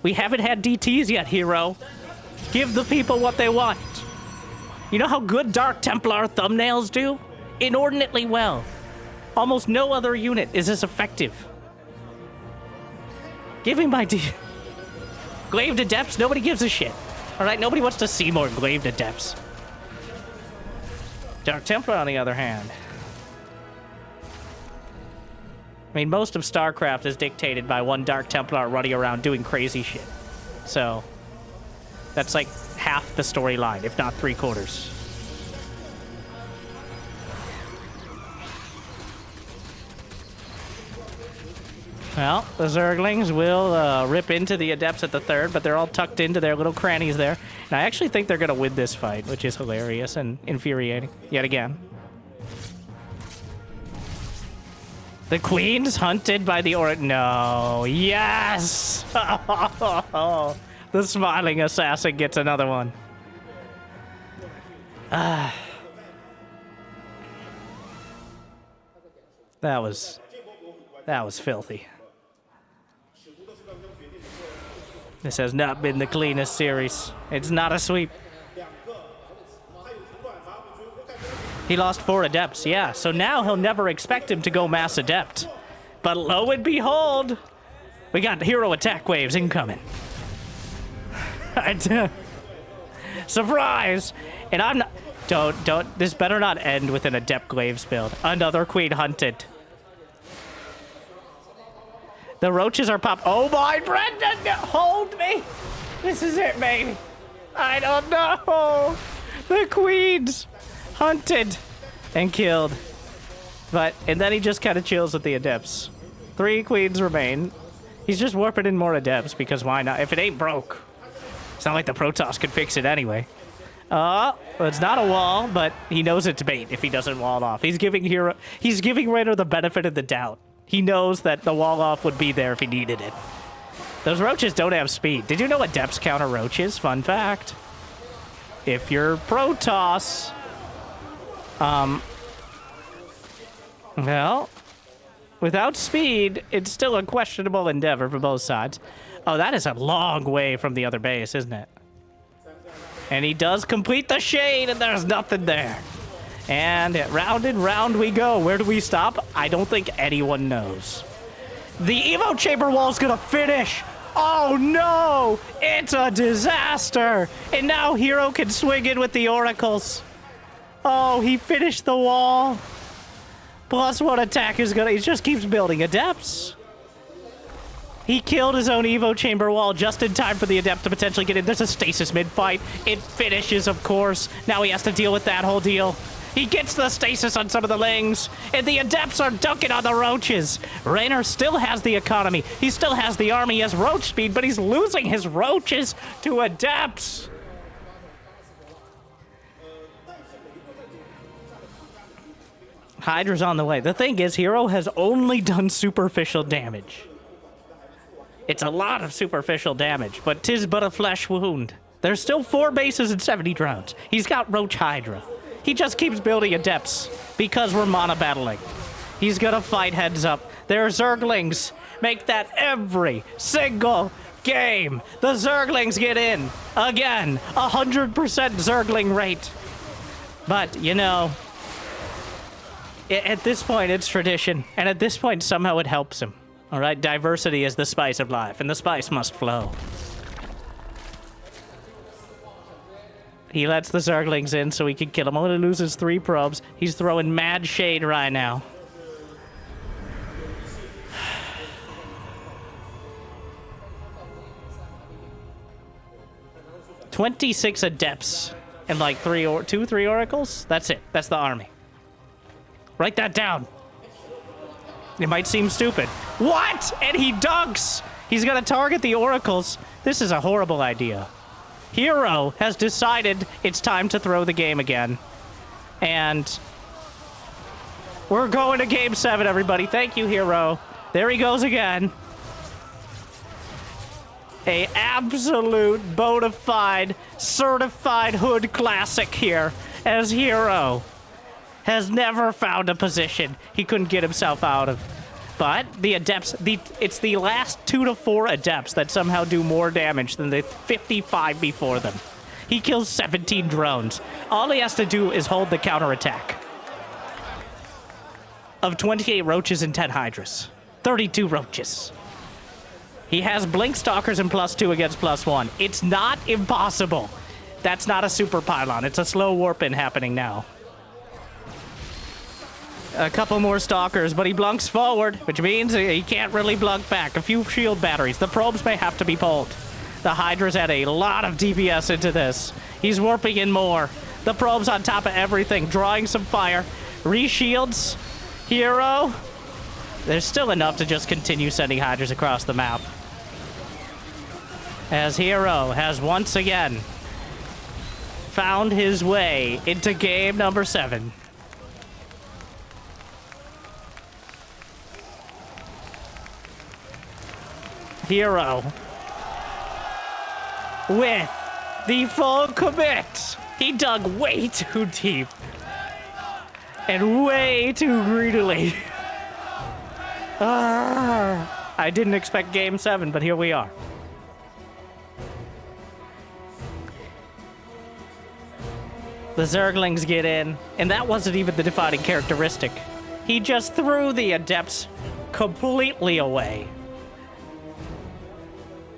We haven't had DTs yet, Hero. Give the people what they want. You know how good Dark Templar thumbnails do? Inordinately well. Almost no other unit is as effective. Give me my Glaive to Depths, nobody gives a shit. Alright, nobody wants to see more Glaive to Depths. Dark Templar, on the other hand. I mean, most of StarCraft is dictated by one Dark Templar running around doing crazy shit. So, that's like half the storyline, if not 3/4. Well, the Zerglings will rip into the Adepts at the third, but they're all tucked into their little crannies there. And I actually think they're going to win this fight, which is hilarious and infuriating, yet again. The queen's hunted by the No. Yes! The smiling assassin gets another one. That was filthy. This has not been the cleanest series. It's not a sweep. He lost 4 adepts, yeah, so now he'll never expect him to go mass adept. But lo and behold, we got hero attack waves incoming. Surprise! And I'm not... Don't... This better not end with an adept waves build. Another queen hunted. The roaches are pop... Oh my, Brendan! Hold me! This is it, baby. I don't know. The queens hunted and killed. And then he just kind of chills with the adepts. 3 queens remain. He's just warping in more adepts because why not? If it ain't broke. It's not like the Protoss could fix it anyway. Well, it's not a wall, but he knows it's bait if he doesn't wall it off. He's giving Reynor the benefit of the doubt. He knows that the wall off would be there if he needed it. Those roaches don't have speed. Did you know adepts counter roaches? Fun fact. If you're Protoss, well, without speed, it's still a questionable endeavor for both sides. Oh, that is a long way from the other base, isn't it? And he does complete the shade, and there's nothing there. And round and round we go. Where do we stop? I don't think anyone knows. The Evo chamber wall's gonna finish. Oh no! It's a disaster! And now Hero can swing in with the oracles. Oh, he finished the wall. +1 attack is gonna... He just keeps building adepts. He killed his own Evo chamber wall just in time for the adept to potentially get in. There's a stasis mid-fight. It finishes, of course. Now he has to deal with that whole deal. He gets the stasis on some of the lings, and the adepts are dunking on the roaches. Reynor still has the economy. He still has the army. He has roach speed, but he's losing his roaches to adepts. Hydra's on the way. The thing is, Hero has only done superficial damage. It's a lot of superficial damage, but 'tis but a flesh wound. There's still 4 bases and 70 drones. He's got Roach Hydra. He just keeps building adepts because we're mono battling. He's gonna fight heads up. There are Zerglings. Make that every single game. The Zerglings get in. Again, 100% Zergling rate. But, you know, at this point, it's tradition. And at this point, somehow it helps him. All right, diversity is the spice of life, and the spice must flow. He lets the Zerglings in so he can kill him. Only loses 3 probes. He's throwing mad shade right now. $26 adepts and like 3 oracles. That's it. That's the army. Write that down. It might seem stupid. What? And he dunks. He's gonna target the oracles. This is a horrible idea. Hero has decided it's time to throw the game again. And we're going to game 7, everybody. Thank you, Hero. There he goes again. A absolute bona fide, certified hood classic here, as Hero has never found a position he couldn't get himself out of. But the adepts, it's the last 2 to 4 adepts that somehow do more damage than the 55 before them. He kills 17 drones. All he has to do is hold the counterattack of 28 roaches and 10 hydras. 32 roaches. He has blink stalkers and +2 against +1. It's not impossible. That's not a super pylon. It's a slow warp in happening now. A couple more stalkers, but he blunks forward, which means he can't really blunk back. A few shield batteries. The probes may have to be pulled. The Hydra's add a lot of DPS into this. He's warping in more. The probes on top of everything, drawing some fire. Reshields. Hero. There's still enough to just continue sending Hydras across the map. As Hero has once again found his way into game number 7. Hero with the full commit. He dug way too deep and way too greedily. I didn't expect Game 7, but here we are. The Zerglings get in, and that wasn't even the defining characteristic. He just threw the Adepts completely away.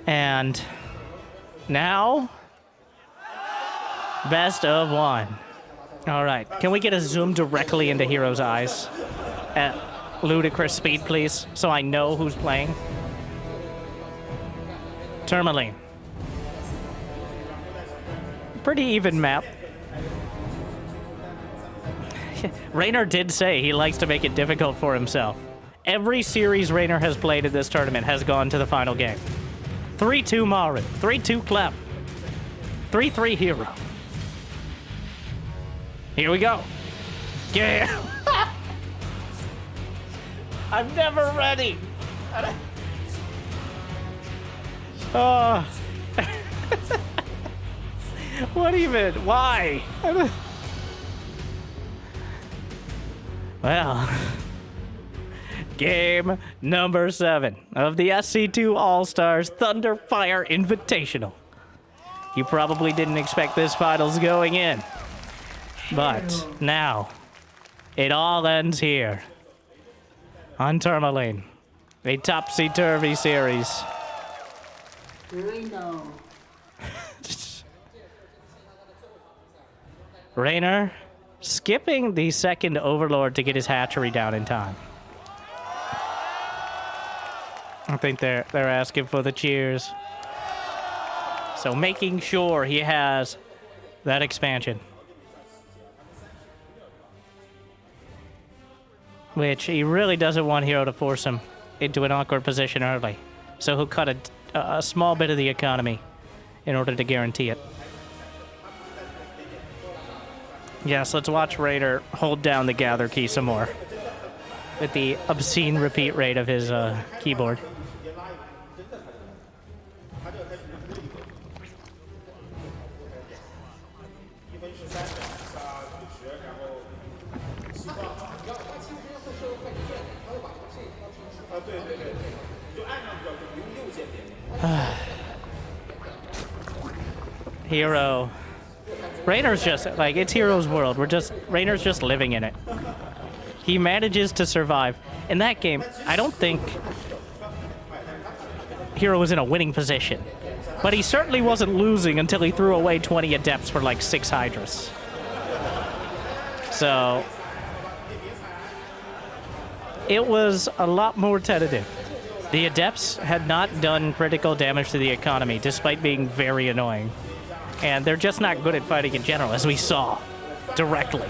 And now, best of one. All right, can we get a zoom directly into Hero's eyes at ludicrous speed, please, so I know who's playing? Tourmaline. Pretty even map. Reynor did say he likes to make it difficult for himself. Every series Reynor has played in this tournament has gone to the final game. 3-2 Maru, 3-2 Clem, 3-3 Hero. Here we go. Yeah. I'm never ready. Oh. What even? Why? Well, game number 7 of the SC2 All-Stars Thunderfire Invitational. You probably didn't expect this finals going in, but now it all ends here on Tourmaline, a topsy-turvy series. Reynor. Reynor skipping the second Overlord to get his hatchery down in time. I think they're asking for the cheers. So making sure he has that expansion. Which he really doesn't want Hero to force him into an awkward position early. So he'll cut a small bit of the economy in order to guarantee it. Yes, let's watch Reynor hold down the gather key some more with the obscene repeat rate of his keyboard. Hero. Reynor's just, like, it's Hero's world. Reynor's just living in it. He manages to survive. In that game, I don't think Hero was in a winning position. But he certainly wasn't losing until he threw away 20 Adepts for, like, 6 Hydras. So it was a lot more tentative. The Adepts had not done critical damage to the economy, despite being very annoying. And they're just not good at fighting in general, as we saw directly.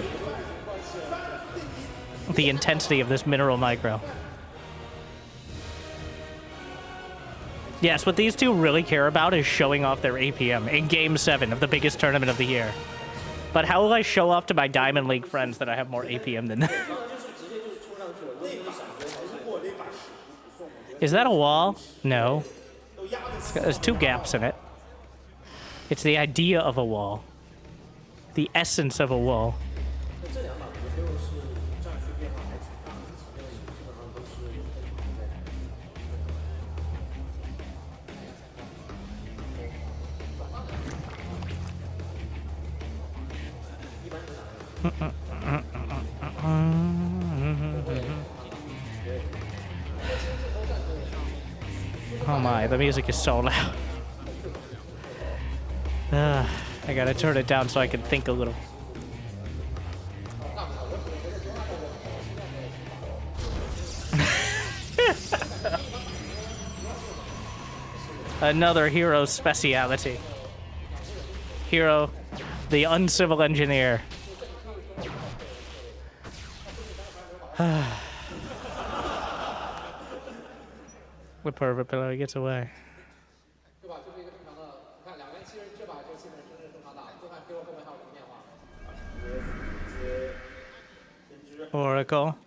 The intensity of this mineral micro. Yes, what these two really care about is showing off their APM in Game 7 of the biggest tournament of the year. But how will I show off to my Diamond League friends that I have more APM than them? Is that a wall? No. There's 2 gaps in it. It's the idea of a wall. The essence of a wall. Oh my, the music is so loud. I gotta turn it down so I can think a little. Another Hero speciality. Hero, the uncivil engineer. The pervert pillow gets away. Oracle.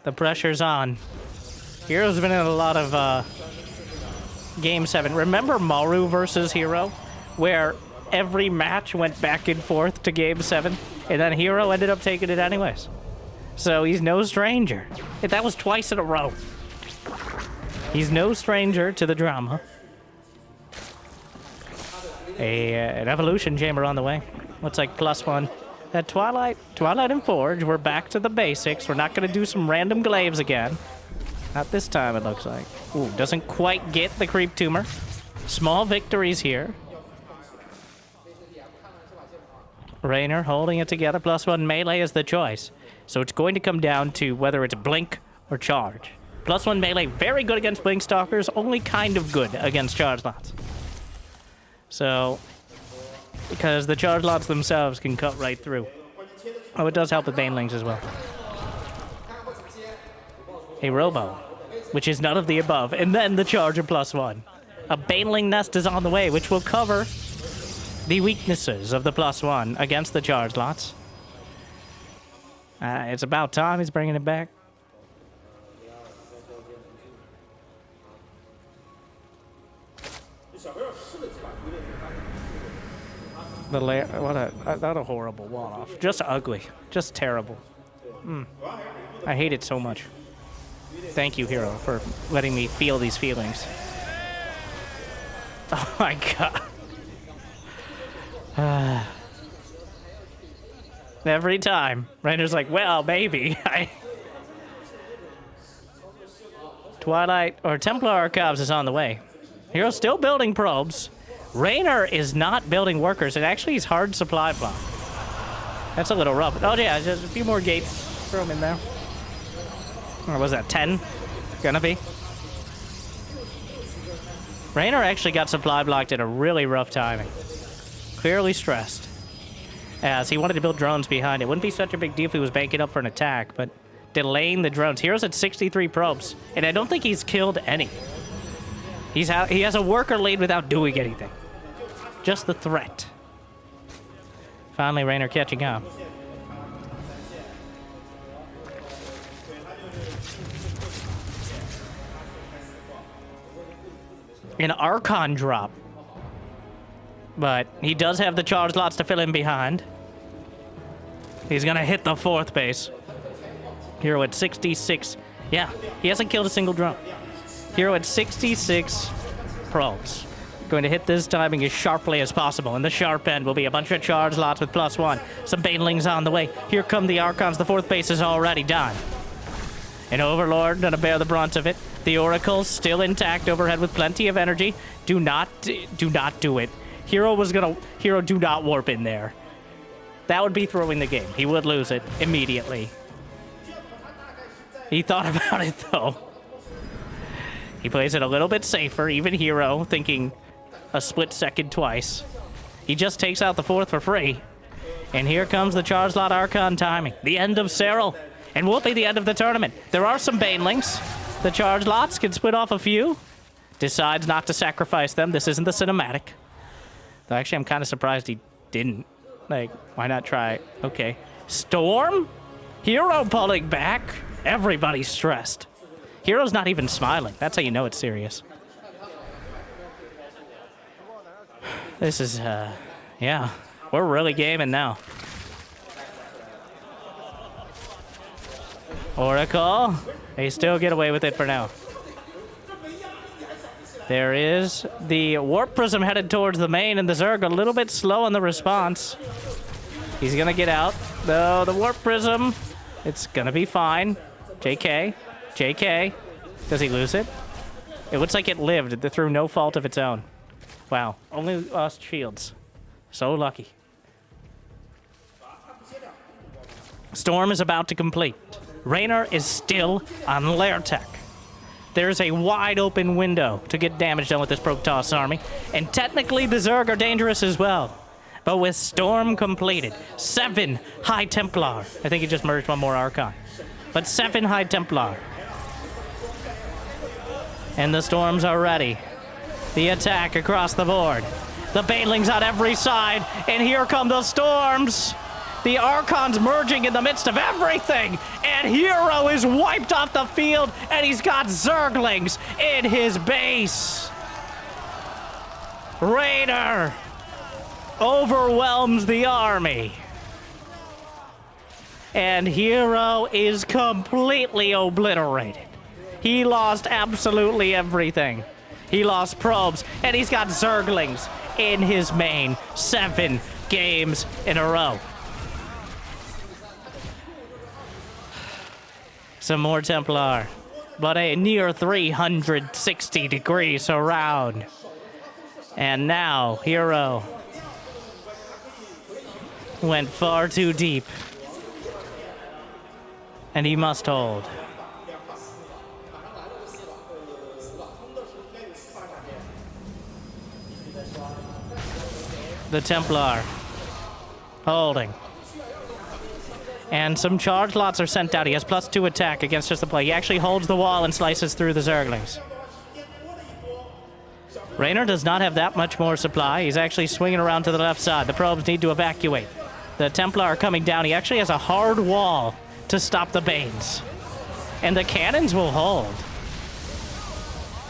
The pressure's on. Hero's been in a lot of Game 7. Remember Maru versus Hero? Where every match went back and forth to Game 7, and then Hero ended up taking it anyways. So he's no stranger. That was twice in a row. He's no stranger to the drama. An evolution chamber on the way. Looks like +1. At Twilight and Forge, we're back to the basics. We're not going to do some random glaives again. Not this time, it looks like. Ooh, doesn't quite get the creep tumor. Small victories here. Reynor holding it together. +1 melee is the choice. So it's going to come down to whether it's blink or charge. +1 melee, very good against blink stalkers, only kind of good against charge lots. So, because the charge lots themselves can cut right through. Oh, it does help with banelings as well. A robo, which is none of the above, and then the charger +1. A baneling nest is on the way, which will cover the weaknesses of the +1 against the charge lots. It's about time he's bringing it back. What a horrible one-off. Just ugly. Just terrible. I hate it so much. Thank you, Hero, for letting me feel these feelings. Oh my god. Every time. Reynor's like, well, maybe. Twilight or Templar Archives is on the way. Hero's still building probes. Reynor is not building workers. It actually is hard supply block. That's a little rough. Oh yeah, just a few more gates. Throw them in there. Or was that 10? Gonna be. Reynor actually got supply blocked at a really rough timing. Clearly stressed. As he wanted to build drones behind it. Wouldn't be such a big deal if he was banking up for an attack, but delaying the drones. Hero's at 63 probes, and I don't think he's killed any. He has a worker lead without doing anything. Just the threat. Finally, Reynor catching up. An Archon drop. But he does have the charge lots to fill in behind. He's gonna hit the 4th base. Hero at 66. Yeah, he hasn't killed a single drone. Hero at 66 probes. Going to hit this timing as sharply as possible. And the sharp end will be a bunch of charge lots with +1. Some banelings on the way. Here come the Archons. The 4th base is already done. An Overlord gonna bear the brunt of it. The Oracle's still intact overhead with plenty of energy. Do not do it. Hero, do not warp in there. That would be throwing the game. He would lose it immediately. He thought about it, though. He plays it a little bit safer, even Hero, thinking a split second twice. He just takes out the 4th for free. And here comes the Charge Lot Archon timing. The end of Serral. And will be the end of the tournament. There are some banelings. The Charge Lots can split off a few. Decides not to sacrifice them. This isn't the cinematic. Though actually, I'm kind of surprised he didn't. Like, why not try? Okay. Storm? Hero pulling back? Everybody's stressed. Hero's not even smiling. That's how you know it's serious. This is, yeah. We're really gaming now. Oracle. They still get away with it for now. There is the Warp Prism headed towards the main, and the Zerg a little bit slow on the response. He's gonna get out. Though the Warp Prism, it's gonna be fine. JK. Does he lose it? It looks like it lived through no fault of its own. Wow, only lost shields. So lucky. Storm is about to complete. Reynor is still on Lair Tech. There's a wide open window to get damage done with this Protoss army. And technically the Zerg are dangerous as well. But with Storm completed, 7 High Templar. I think he just merged one more Archon. But 7 High Templar. And the Storms are ready. The attack across the board. The banelings on every side. And here come the Storms. The Archons merging in the midst of everything. And Hero is wiped off the field. And he's got Zerglings in his base. Reynor overwhelms the army. And Hero is completely obliterated. He lost absolutely everything. He lost probes, and he's got Zerglings in his main 7 games in a row. Some more Templar, but a near 360 degrees around. And now, Hero went far too deep. And he must hold. The Templar holding. And some charge lots are sent out. He has +2 attack against just the play. He actually holds the wall and slices through the Zerglings. Reynor does not have that much more supply. He's actually swinging around to the left side. The probes need to evacuate. The Templar are coming down. He actually has a hard wall to stop the Banes. And the cannons will hold.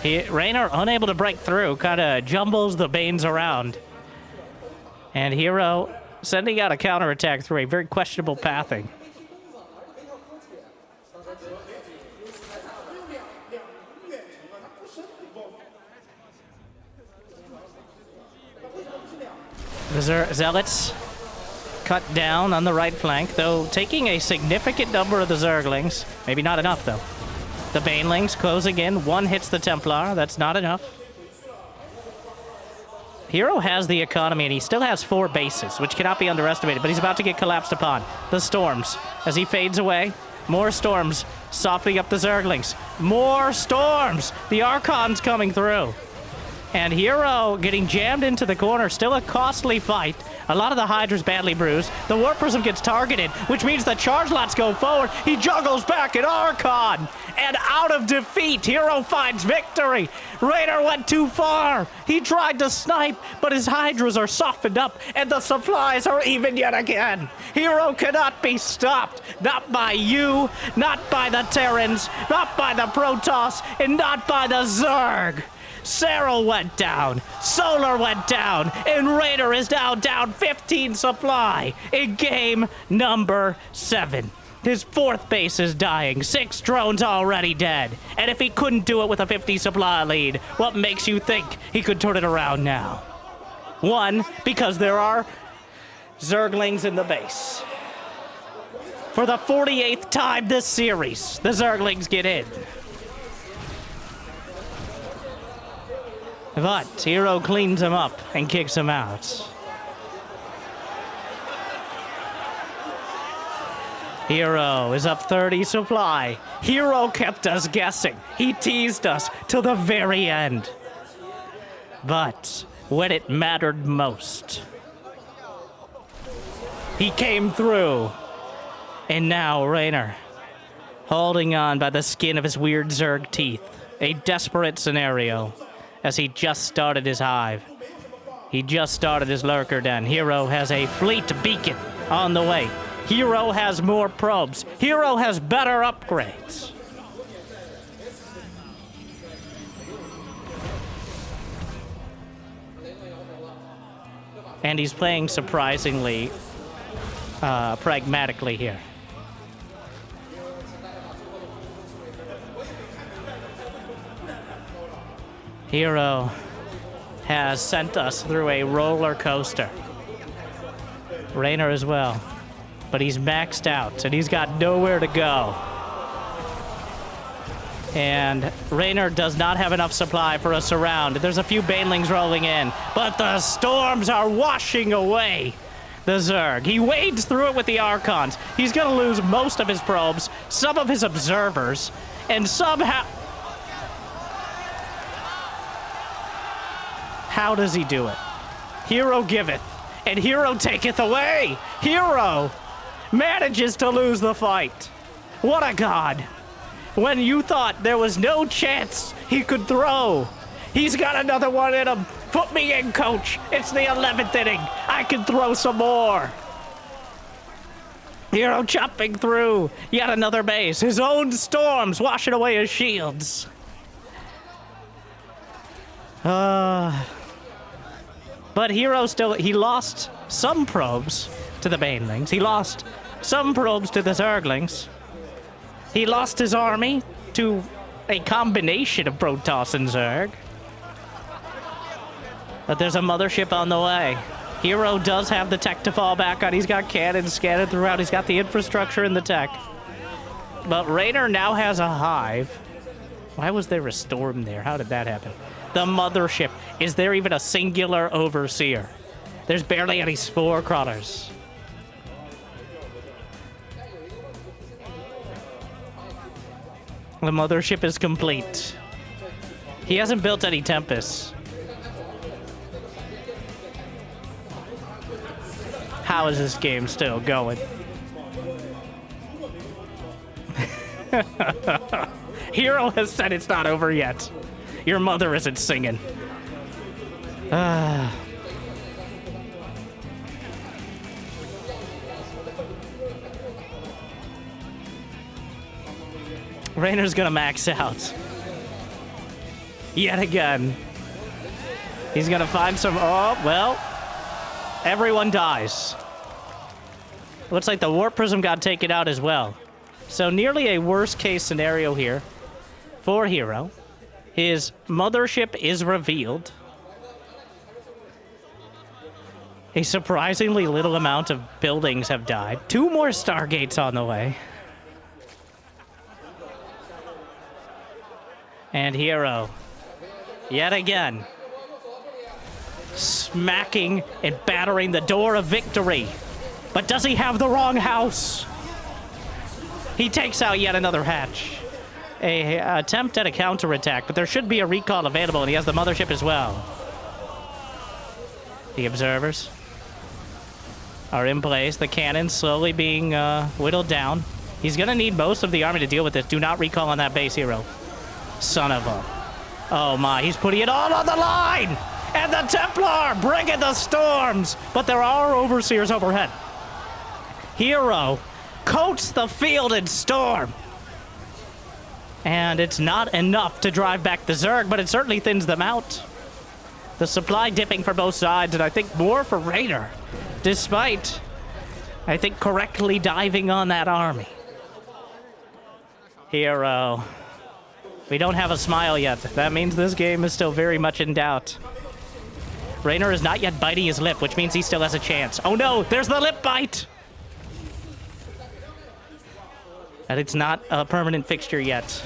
Reynor, unable to break through, kind of jumbles the Banes around. And Hero sending out a counterattack through a very questionable pathing. The Zealots cut down on the right flank, though taking a significant number of the Zerglings. Maybe not enough, though. The Banelings closing in. 1 hits the Templar. That's not enough. Hero has the economy, and he still has 4 bases, which cannot be underestimated, but he's about to get collapsed upon. The Storms, as he fades away. More Storms, softening up the Zerglings. More Storms! The Archon's coming through. And Hero getting jammed into the corner. Still a costly fight. A lot of the Hydra's badly bruised. The Warp Prism gets targeted, which means the charge lots go forward. He juggles back at Archon. And out of defeat, Hero finds victory. Reynor went too far. He tried to snipe, but his Hydras are softened up, and the supplies are even yet again. Hero cannot be stopped. Not by you, not by the Terrans, not by the Protoss, and not by the Zerg. Serral went down, Solar went down, and Reynor is now down 15 supply in game number 7. His 4th base is dying, 6 drones already dead. And if he couldn't do it with a 50 supply lead, what makes you think he could turn it around now? 1, because there are Zerglings in the base. For the 48th time this series, the Zerglings get in. But Hero cleans him up and kicks him out. Hero is up 30 supply. Hero kept us guessing. He teased us till the very end. But when it mattered most, he came through. And now Reynor, holding on by the skin of his weird Zerg teeth. A desperate scenario. As he just started his hive. He just started his lurker den. Hero has a fleet beacon on the way. Hero has more probes. Hero has better upgrades. And he's playing surprisingly pragmatically here. Hero has sent us through a roller coaster. Reynor as well. But he's maxed out, and he's got nowhere to go. And Reynor does not have enough supply for a surround. There's a few Banelings rolling in, but the Storms are washing away the Zerg. He wades through it with the Archons. He's going to lose most of his probes, some of his observers, and somehow... How does he do it? Hero giveth, and Hero taketh away. Hero manages to lose the fight. What a god. When you thought there was no chance he could throw, he's got another one in him. Put me in, coach. It's the 11th inning. I can throw some more. Hero chopping through yet another base. His own Storms washing away his shields. But Hero still, he lost some probes to the Banelings. He lost some probes to the Zerglings. He lost his army to a combination of Protoss and Zerg. But there's a mothership on the way. Hero does have the tech to fall back on. He's got cannons scattered throughout. He's got the infrastructure and the tech. But Reynor now has a hive. Why was there a storm there? How did that happen? The mothership. Is there even a singular overseer? There's barely any spore crawlers. The mothership is complete. He hasn't built any Tempests. How is this game still going? Hero has said it's not over yet. Your mother isn't singing. Reynor's gonna max out. Yet again. He's gonna find some... Oh, well. Everyone dies. Looks like the Warp Prism got taken out as well. So nearly a worst case scenario here for Hero. His mothership is revealed. A surprisingly little amount of buildings have died. 2 more Stargates on the way. And Hero, yet again, smacking and battering the door of victory. But does he have the wrong house? He takes out yet another hatch. A attempt at a counterattack, but there should be a recall available, and he has the mothership as well. The observers are in place. The cannons slowly being whittled down. He's going to need most of the army to deal with this. Do not recall on that base, Hero. Son of a... Oh my, he's putting it all on the line! And the Templar bringing the storms! But there are overseers overhead. Hero coats the field in storm. And it's not enough to drive back the Zerg, but it certainly thins them out. The supply dipping for both sides, and I think more for Reynor, despite, I think, correctly diving on that army. Hero. We don't have a smile yet. That means this game is still very much in doubt. Reynor is not yet biting his lip, which means he still has a chance. Oh no, there's the lip bite! And it's not a permanent fixture yet.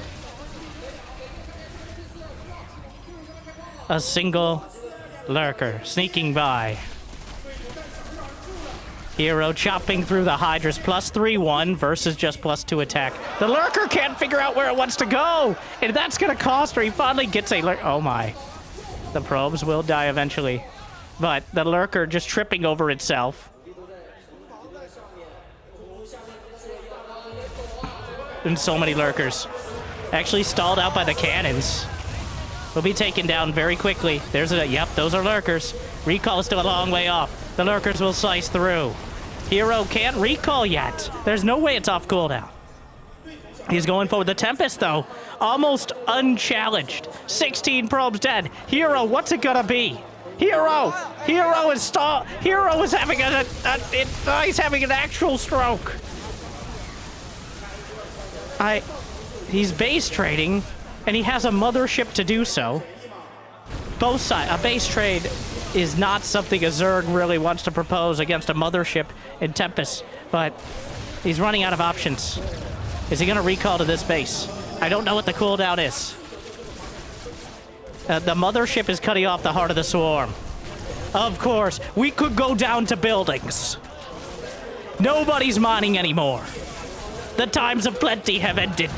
A single lurker sneaking by. Hero chopping through the Hydras. +3-1 versus just +2 attack. The lurker can't figure out where it wants to go! And that's gonna cost her. He finally gets a lurker. Oh my. The probes will die eventually. But the lurker just tripping over itself. And so many lurkers. Actually stalled out by the cannons. Will be taken down very quickly. There's a... Yep, those are lurkers. Recall is still a long way off. The lurkers will slice through. Hero can't recall yet. There's no way it's off cooldown. He's going forward. The Tempest, though, almost unchallenged. 16 probes dead. Hero, what's it gonna be? Hero is Hero is having he's having an actual stroke. He's base trading, and he has a mothership to do so. Both sides. A base trade is not something a Zerg really wants to propose against a mothership in Tempest, but he's running out of options. Is he going to recall to this base? I don't know what the cooldown is. The mothership is cutting off the heart of the swarm. Of course, we could go down to buildings. Nobody's mining anymore. The times of plenty have ended.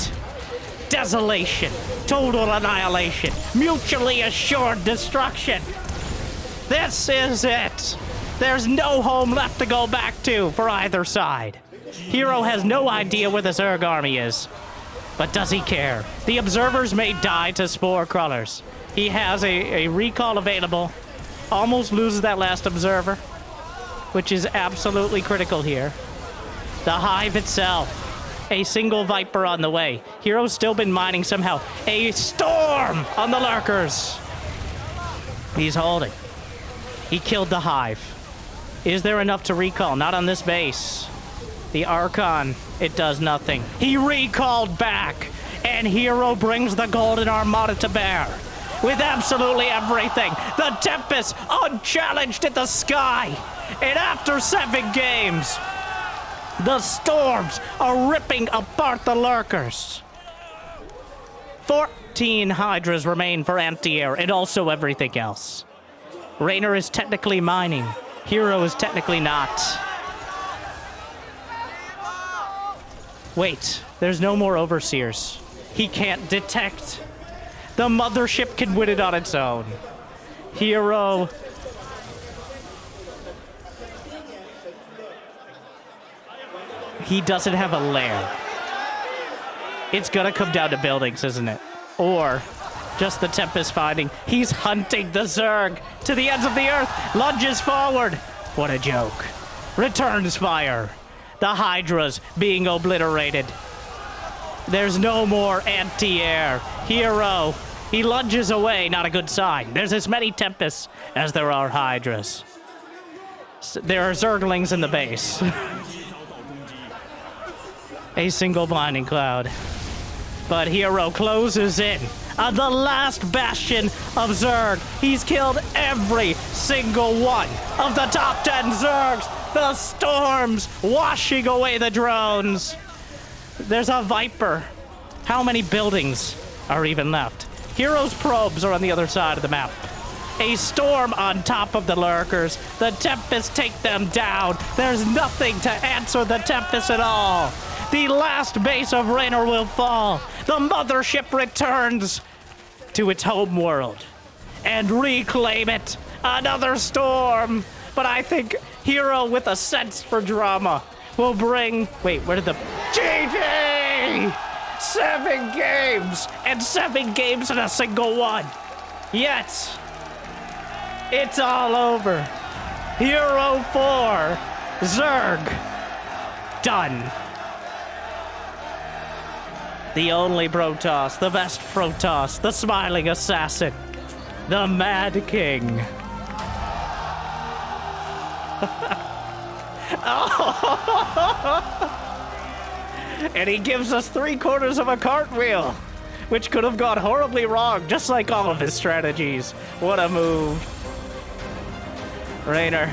Desolation, total annihilation, mutually assured destruction. This is it. There's no home left to go back to for either side. Hero has no idea where the Zerg army is. But does he care? The observers may die to spore crawlers. He has a recall available. Almost loses that last observer, which is absolutely critical here. The hive itself. A single Viper on the way. Hero's still been mining somehow. A storm on the lurkers. He's holding. He killed the Hive. Is there enough to recall? Not on this base. The Archon, it does nothing. He recalled back, and Hero brings the Golden Armada to bear. With absolutely everything. The Tempest unchallenged in the sky. And after 7 games, the Storms are ripping apart the Lurkers. 14 Hydras remain for anti-air and also everything else. Reynor is technically mining. Hero is technically not. Wait, there's no more Overseers. He can't detect. The mothership can win it on its own. Hero. He doesn't have a lair. It's gonna come down to buildings, isn't it? Or just the Tempest fighting. He's hunting the Zerg to the ends of the earth. Lunges forward. What a joke. Returns fire. The Hydras being obliterated. There's no more anti-air. Hero. He lunges away. Not a good sign. There's as many Tempests as there are Hydras. There are Zerglings in the base. A single blinding cloud. But Hero closes in on the last bastion of Zerg. He's killed every single one of the top 10 Zergs. The Storms washing away the drones. There's a Viper. How many buildings are even left? Hero's probes are on the other side of the map. A Storm on top of the Lurkers. The Tempest take them down. There's nothing to answer the Tempest at all. The last base of Reynor will fall. The mothership returns to its home world and reclaim it. Another Storm. But I think Hero with a sense for drama will bring... Wait, where did the... GG! 7 games! And 7 games in a single one. Yet, it's all over. Hero 4. Zerg. Done. The only Protoss, the best Protoss, the smiling assassin, the Mad King. And he gives us 3/4 of a cartwheel, which could have gone horribly wrong, just like all of his strategies. What a move. Reynor.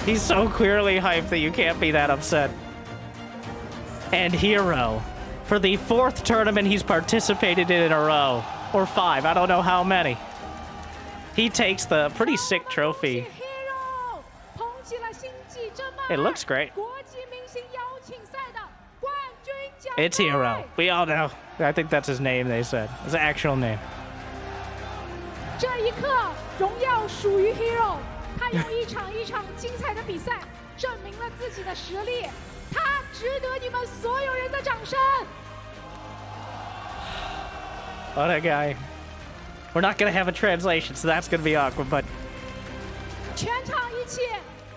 He's so clearly hyped that you can't be that upset. And Hero, for the 4th tournament he's participated in a row, or 5, I don't know how many. He takes the pretty sick trophy. It looks great. It's Hero. We all know. I think that's his name, they said. It's an actual name. 这一刻，荣耀属于 Hero。他用一场一场精彩的比赛，证明了自己的实力。他值得你们所有人的掌声。What a guy. We're not gonna have a translation, so that's gonna be awkward, but... 全场一起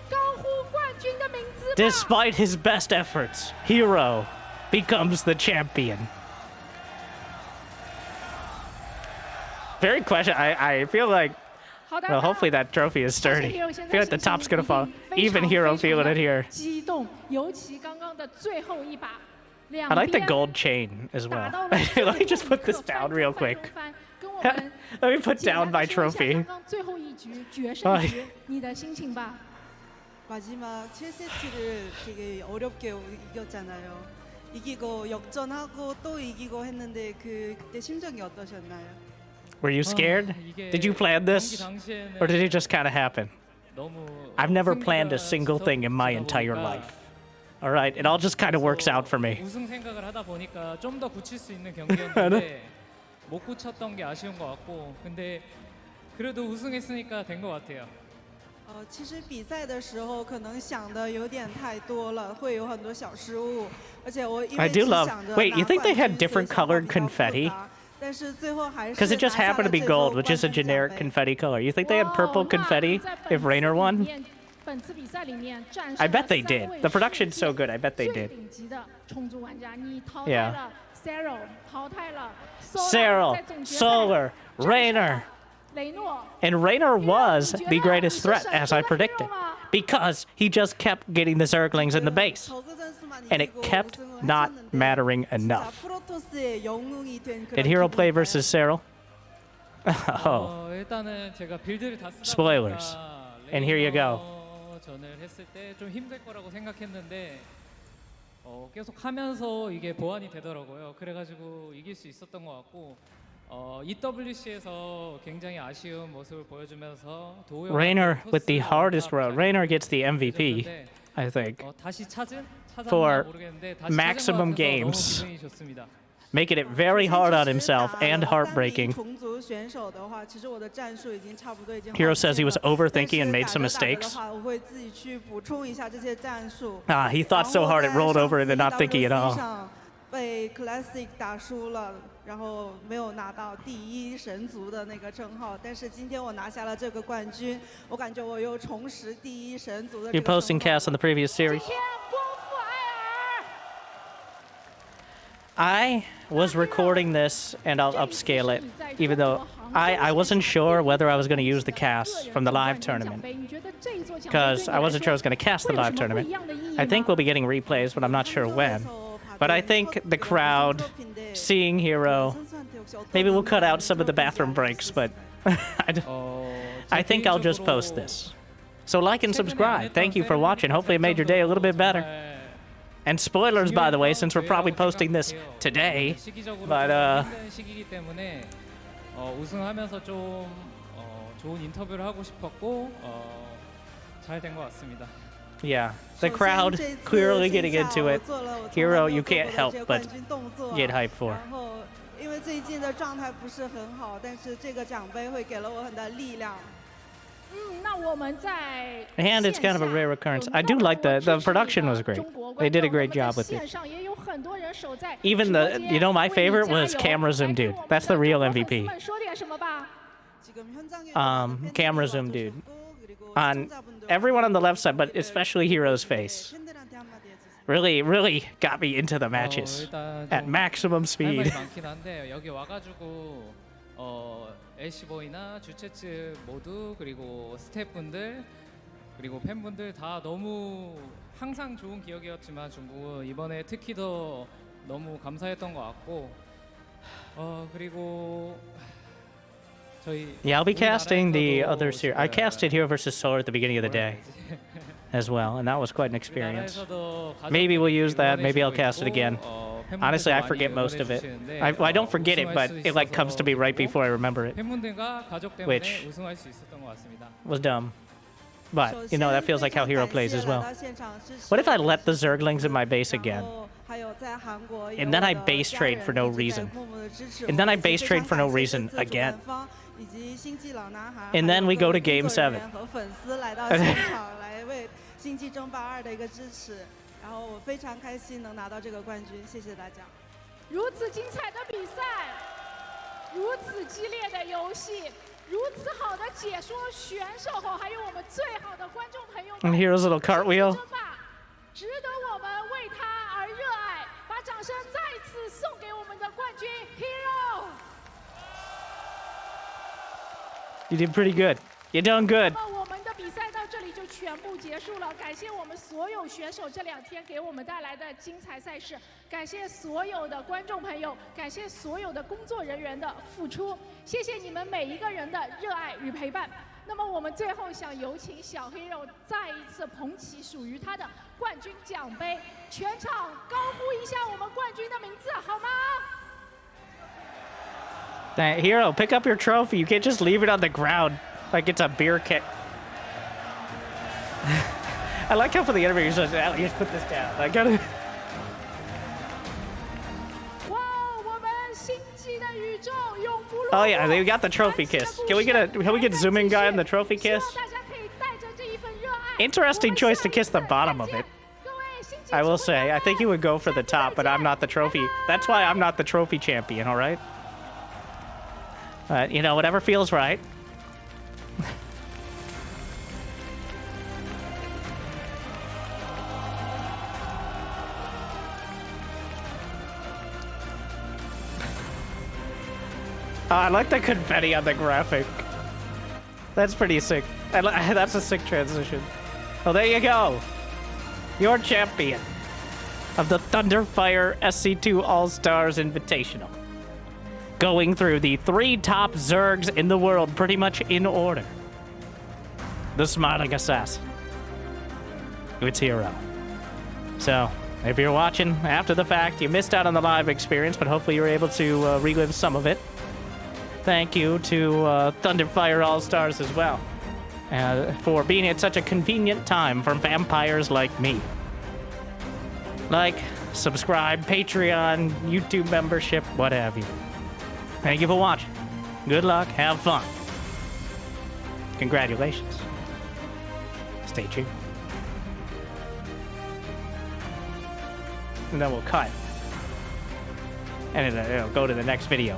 高呼冠军的名字吧。 Despite his best efforts, Hero becomes the champion. Very question. I feel like, well, hopefully that trophy is sturdy. I feel like the top's gonna fall. Even Hero feeling it here. 激动，尤其刚刚的最后一把。 I like the gold chain as well. Let me just put this down real quick. Let me put down my trophy. 마지막 7세트를 되게 어렵게 이겼잖아요. 이기고 역전하고 또 이기고 했는데 그때 심정이 어떠셨나요? Were you scared? Did you plan this? Or did it just kind of happen? I've never planned a single thing in my entire life. All right, it all just kind of works out for me. 우승 생각을 하다 보니까 좀 더 굳힐 수 있는 경기였는데 못 굳혔던 게 아쉬운 것 같고 근데 그래도 우승했으니까 된 것 같아요. 其实比赛的时候可能想的有点太多了，会有很多小失误，而且我因为 I do love. Wait, you think they had different colored confetti? 但是最后还是 Because it just happened to be gold, which is a generic confetti color. You think they had purple confetti if Reynor won? I bet they did. The production's so good, I bet they did. Yeah. Serral, Solar, Reynor. 雷诺， And Reynor was the greatest threat, as I predicted, because he just kept getting the Zerglings in the base, and it kept not mattering enough. 프로토스의 영웅이 된 그런 Did Hero play 기분인가요? versus Serral? Oh, 일단은 제가 빌드를 다 쓰다 Spoilers. 보니까 And here you go. 전을 했을 때 좀 힘들 거라고 생각했는데 계속 하면서 이게 보완이 되더라고요. 그래가지고 이길 수 있었던 것 같고 EWC에서 굉장히 아쉬운 모습을 보여주면서 Reynor with the hardest road. Reynor gets the MVP, I think, 다시 찾았나 for 모르겠는데 다시 maximum 찾은 것 같아서 games. 너무 기분이 좋습니다. making it very hard on himself and heartbreaking. 种族选手的话，其实我的战术已经差不多已经 Hero says he was 好 overthinking and 但是 made some 打着打着 mistakes. 的话，我会自己去补充一下这些战术。 Ah, he thought so hard it rolled over into not thinking at all. 上被 Classic 打输了，然后没有拿到第一神族的那个称号。但是今天我拿下了这个冠军，我感觉我又重拾第一神族的这 You're 个 posting 称号 casts on the previous 今 series. 天光复艾尔。 I was recording this and I'll upscale it, even though I wasn't sure whether I was going to use the cast from the live tournament, because I wasn't sure I was going to cast the live tournament. I think we'll be getting replays, but I'm not sure when. But I think the crowd seeing Hero, maybe we'll cut out some of the bathroom breaks, but I think I'll just post this. So like and subscribe. Thank you for watching. Hopefully it made your day a little bit better. And spoilers, by the way, since we're probably posting this today. But 시기이기 때문에 우승하면서 좀 좋은 인터뷰를 하고 싶었고 잘 된 것 같습니다. yeah, the crowd clearly getting into it. Hero, you can't help but get hyped for. 然后因为最近的状态不是很好，但是这个奖杯会给了我很大力量。那我们在 And it's kind of a rare occurrence. I do like the production was great. They did a great job with it. Even the, you know, my favorite was Camera Zoom Dude. That's the real MVP. 지금 현장에 Camera Zoom Dude. On everyone on the left side, but especially Hero's face. 팬들한테 한마디 해주세요. Really got me into the matches at maximum 할 말이 speed. 많긴 한데 여기 와가지고 LC보이나 주최 측 모두 그리고 스태프분들 그리고 팬분들 다 너무 항상 좋은 기억이었지만 중국은 이번에 특히 더 너무 감사했던 것 같고 그리고 저희 Yeah, I'll be casting the other 우리나라에서도 series. I casted Hero versus Solar at the beginning of the day as well, and that was quite an experience. 우리나라에서도 Maybe we'll use that. Maybe I'll 응원해주고 cast it again. 있고, Honestly, I 팬분들도 forget 많이 most of it. 응원해주시는데, I don't forget it, but 우승할 수 it like comes to me right 있어서 before I remember it. 팬분들과 가족 때문에 Which 우승할 수 있었던 것 같습니다. was dumb. But, you know, that feels like how Hero plays as well. What if I let the Zerglings in my base again? And then I base trade for no reason. And then I base trade for no reason again. And then we go to Game 7. 星际争霸2的一个支持，然后我非常开心能拿到这个冠军，谢谢大家。如此精彩的比赛，如此激烈的游戏，如此好的解说选手后，还有我们最好的观众朋友 And 们， Hero's little 星际 cartwheel. 争霸值得我们为他而热爱，把掌声再次送给我们的冠军 Hero。 You did pretty good. You're doing good. 那么我们的比赛到这里就全部结束了，感谢我们所有选手这2天给我们带来的精彩赛事，感谢所有的观众朋友，感谢所有的工作人员的付出，谢谢你们每一个人的热爱与陪伴。那么我们最后想有请小黑肉再一次捧起属于他的冠军奖杯，全场高呼一下我们冠军的名字，好吗？ Hero, pick up your trophy. You can't just leave it on the ground like it's a beer keg. I like how for the interview he says, just put this down. I gotta. 哇，我们星际的宇宙永不落 Oh 幕 yeah, they got the trophy kiss. Can we get zoom in guy on the trophy kiss? 希望大家可以带着这一份热爱 Interesting choice to kiss the bottom of it. 各位星际 I will 直播 say, 间 I think he would go for the 下 top, 次 but 再 I'm 见 not the trophy. 拜拜 That's why I'm not the trophy champion, all right? You know, whatever feels right. I like the confetti on the graphic. That's pretty sick. That's a sick transition. Oh, there you go. Your champion of the Thunderfire SC2 All-Stars Invitational. Going through the 3 top Zergs in the world pretty much in order. The Smiling Assassin. It's Hero. So, if you're watching after the fact, you missed out on the live experience, but hopefully you were able to relive some of it. Thank you to Thunderfire All-Stars as well for being at such a convenient time for vampires like me. Like, subscribe, Patreon, YouTube membership, what have you. Thank you for watching. Good luck, have fun. Congratulations. Stay tuned. And then we'll cut. And it'll go to the next video.